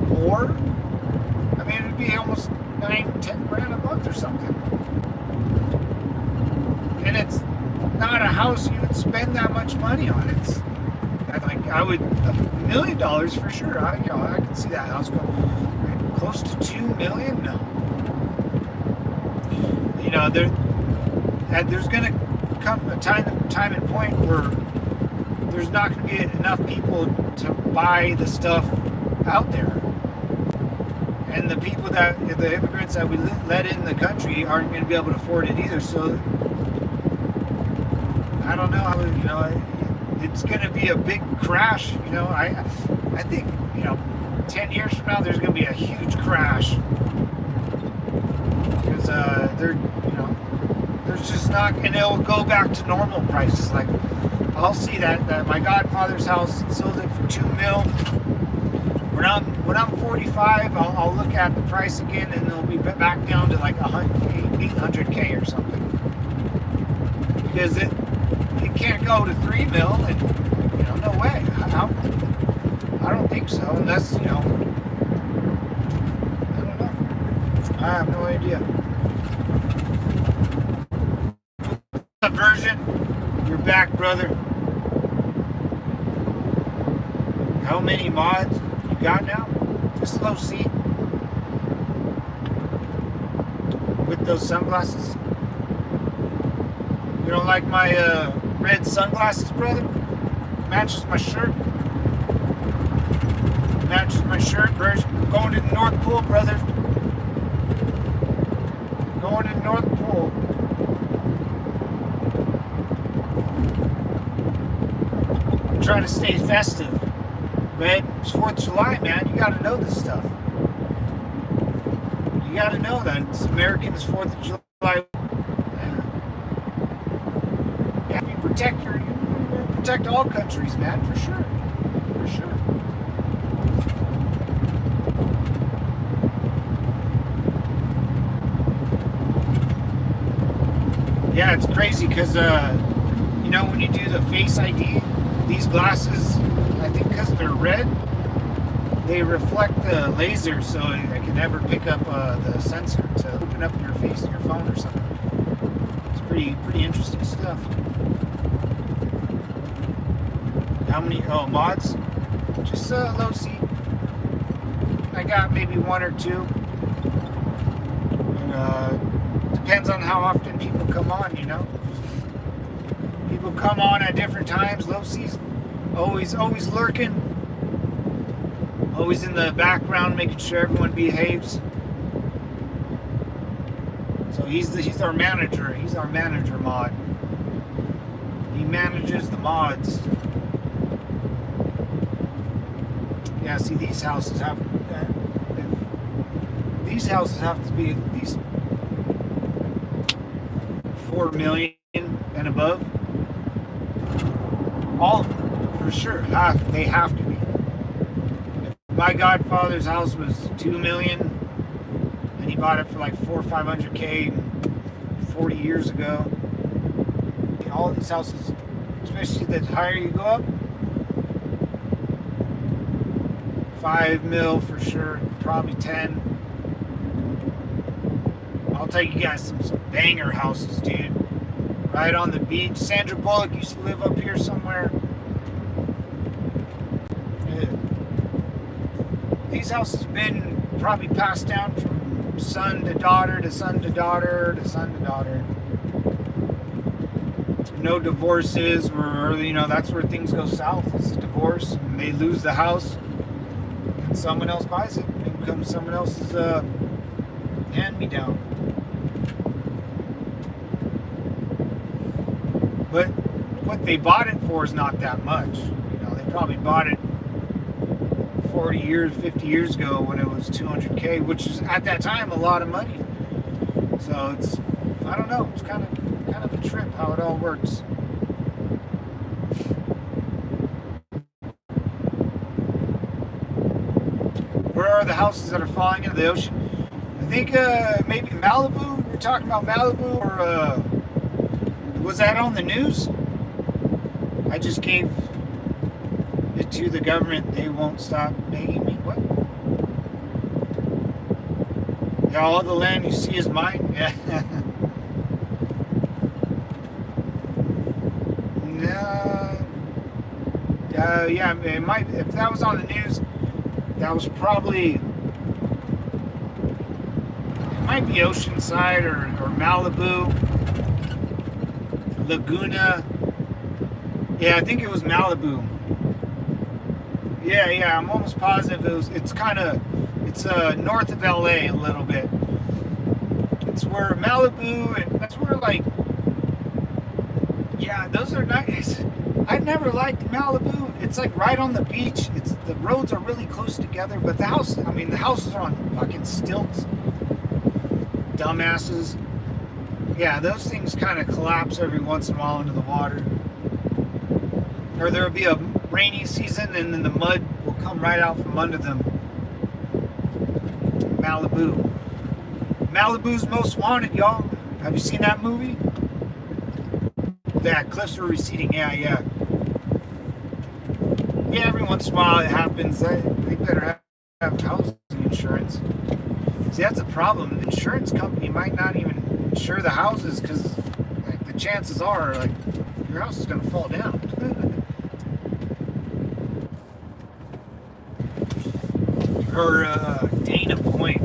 More? I mean, it'd be almost $9-10 a month or something. And it's not a house you would spend that much money on. I would $1 million for sure. I can see that house going close to $2 million. No. There's going to come a time and point where there's not going to be enough people to buy the stuff out there. And the immigrants that we let in the country aren't going to be able to afford it either. So I don't know. It's going to be a big crash. I think 10 years from now there's going to be a huge crash, because there's just not, and it'll go back to normal prices. Like, I'll see that my godfather's house sold it for $2 million. When I'm 45, I'll look at the price again, and it'll be back down to like 800K or something, because it can't go to $3 million, and no way. I don't think so, unless I don't know. I have no idea. Version, you're back, brother. How many mods you got now? Just low C with those sunglasses. You don't like my red sunglasses, brother? Matches my shirt. Matches my shirt, version. Going to the North Pole, brother. Going to the North Pole. I'm trying to stay festive. Red, it's 4th of July, man. You gotta know this stuff. You gotta know that it's American, it's 4th of July. Yeah, you protect all countries, man, for sure. For sure. Yeah, it's crazy because, when you do the Face ID, these glasses, I think because they're red, they reflect the laser, so I can never pick up the sensor to open up your face in your phone or something. It's pretty interesting stuff. How many mods? Just low C. I got maybe one or two. Depends on how often people come on, People come on at different times. Low C's always lurking. Always in the background, making sure everyone behaves. So he's our manager. He's our manager mod. He manages the mods. Yeah, see, these houses have to be at least 4 million and above. All of them, for sure. They have to be. If my godfather's house was 2 million and he bought it for like 400 or 500K 40 years ago, all of these houses, especially the higher you go up, 5 mil for sure, probably 10. I'll take you guys some banger houses, dude. Right on the beach. Sandra Bullock used to live up here somewhere. Yeah. These houses have been probably passed down from son to daughter to son to daughter to son to daughter. No divorces, or that's where things go south. It's a divorce, and they lose the house, and someone else buys it. It becomes someone else's hand-me-down. But what they bought it for is not that much. They probably bought it 40 years, 50 years ago when it was 200K, which is at that time a lot of money. So it's, I don't know, it's kind of a trip how it all works. Where are the houses that are falling into the ocean? I think maybe Malibu. You're talking about Malibu, or was that on the news? I just gave it to the government. They won't stop begging me. What? Yeah, all the land you see is mine. Yeah. No. Yeah, it might. If that was on the news, that was probably. It might be Oceanside or Malibu. Laguna. Yeah, I think it was Malibu. Yeah, I'm almost positive it's north of LA a little bit. It's where Malibu, and that's where those are nice. I never liked Malibu. It's like right on the beach. The roads are really close together, but the houses are on fucking stilts. Dumbasses. Yeah, those things kind of collapse every once in a while into the water. Or there'll be a rainy season and then the mud will come right out from under them. Malibu. Malibu's Most Wanted, y'all. Have you seen that movie? Yeah, cliffs are receding. Yeah. Yeah, every once in a while it happens. They better have housing insurance. See, that's a problem. The insurance company might not even insure the houses because like, the chances are like your house is going to fall down. Or Dana Point.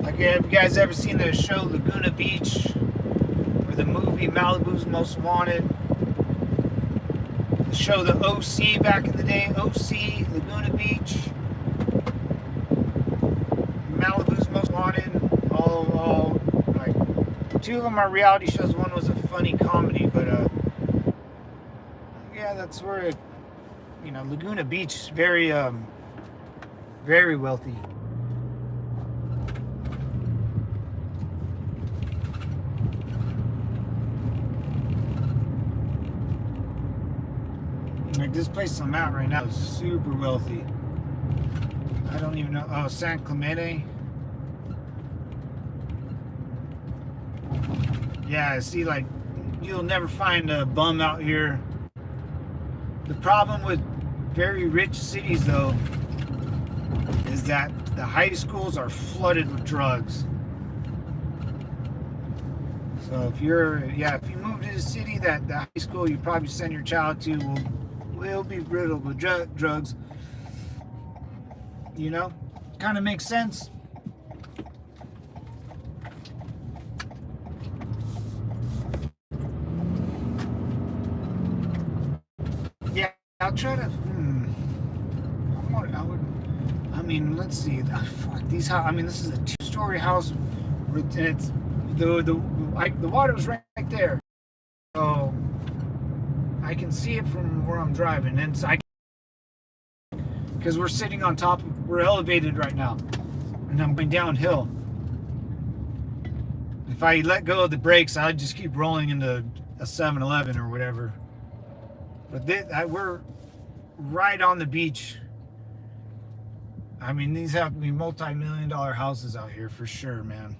Like, have you guys ever seen the show Laguna Beach or the movie Malibu's Most Wanted? The show The OC back in the day, OC, Laguna Beach, Malibu's Most Wanted. All like two of them are reality shows. One was a funny comedy, but yeah, that's where it, Laguna Beach is very very wealthy. Like this place I'm at right now is super wealthy. I don't even know. Oh, San Clemente. Yeah, see, like, you'll never find a bum out here. The problem with very rich cities, though, is that the high schools are flooded with drugs. So if you move to the city, that the high school you probably send your child to will be riddled with drugs. Kind of makes sense. Yeah, I'll try to. Let's see. Fuck these houses. This is a 2-story house. It's the water's right there, so I can see it from where I'm driving, and because we're sitting on top. We're elevated right now, and I'm going downhill. If I let go of the brakes, I'd just keep rolling into a 7-Eleven or whatever. But we're right on the beach. These have to be multi-million-dollar houses out here for sure, man.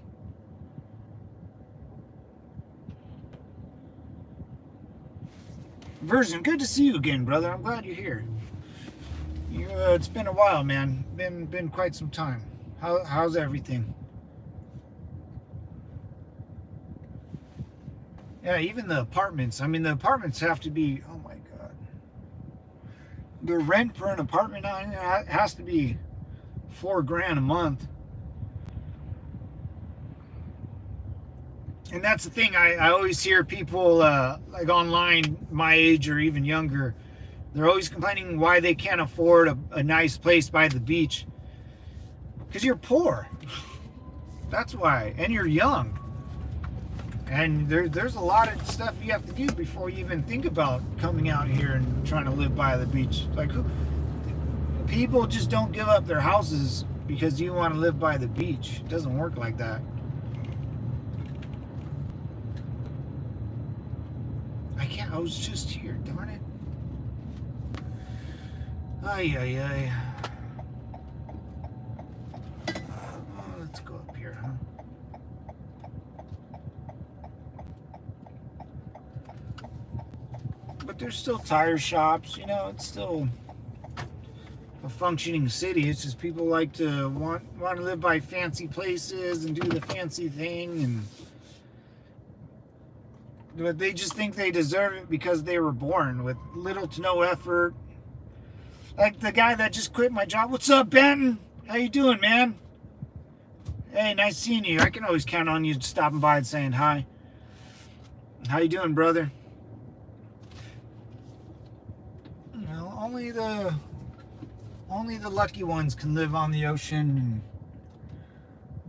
Version, good to see you again, brother. I'm glad you're here. It's been a while, man. Been quite some time. How's everything? Yeah, even the apartments. The apartments have to be. Oh my god. The rent for an apartment has to be $4,000 a month. And that's the thing. I always hear people like online, my age or even younger. They're always complaining why they can't afford a nice place by the beach. Because you're poor. That's why. And you're young. And there's a lot of stuff you have to do before you even think about coming out here and trying to live by the beach. Like, people just don't give up their houses because you want to live by the beach. It doesn't work like that. I was just here, darn it. Ay. Let's go up here, huh? But there's still tire shops, it's still a functioning city. It's just people like to want to live by fancy places and do the fancy thing, but they just think they deserve it because they were born with little to no effort. Like the guy that just quit my job. What's up, Benton? How you doing, man? Hey, nice seeing you. I can always count on you stopping by and saying hi. How you doing, brother? Only the lucky ones can live on the ocean and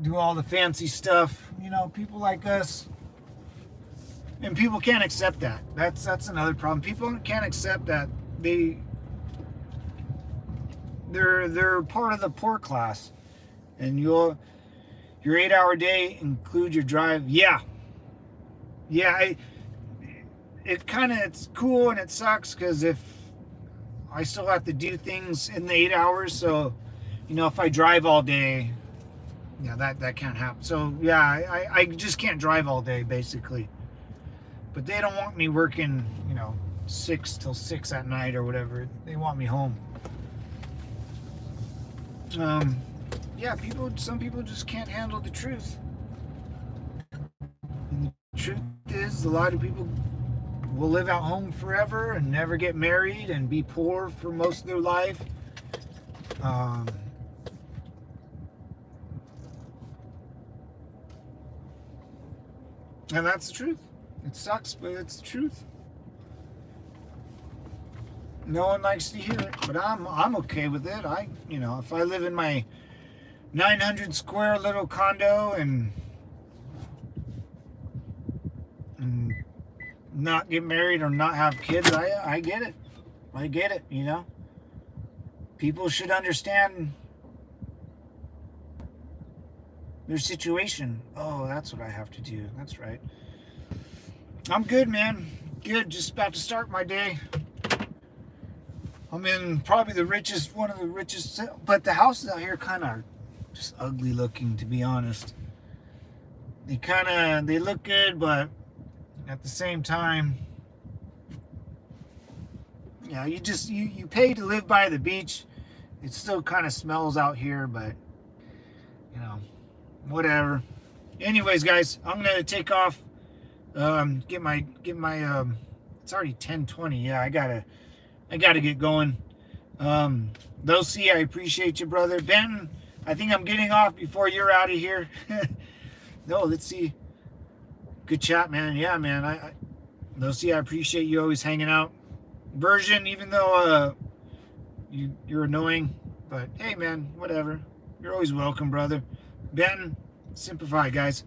do all the fancy stuff. People like us. And people can't accept that. That's another problem. People can't accept that they're part of the poor class. And your 8-hour day include your drive. Yeah, yeah, it's cool and it sucks because if I still have to do things in the 8 hours, so if I drive all day, yeah, that can't happen. So yeah, I just can't drive all day basically. But they don't want me working, 6 till 6 at night or whatever. They want me home. Yeah, some people just can't handle the truth. And the truth is, a lot of people will live at home forever and never get married and be poor for most of their life. And that's the truth. It sucks, but it's the truth. No one likes to hear it, but I'm okay with it. If I live in my 900 square little condo and not get married or not have kids, I get it. I get it, People should understand their situation. Oh, that's what I have to do. That's right. I'm good, man. Good. Just about to start my day. I'm in probably one of the richest, but the houses out here kind of just ugly looking, to be honest. They look good, but at the same time, yeah, you pay to live by the beach. It still kind of smells out here, but whatever. Anyways, guys, I'm gonna take off. Get my. It's already 10:20. Yeah, I gotta get going. They'll see. I appreciate you, brother Benton. I think I'm getting off before you're out of here. No, let's see. Good chat, man. Yeah, man. They'll see. I appreciate you always hanging out. Version, even though you're annoying, but hey, man, whatever. You're always welcome, brother. Benton, simplify, guys.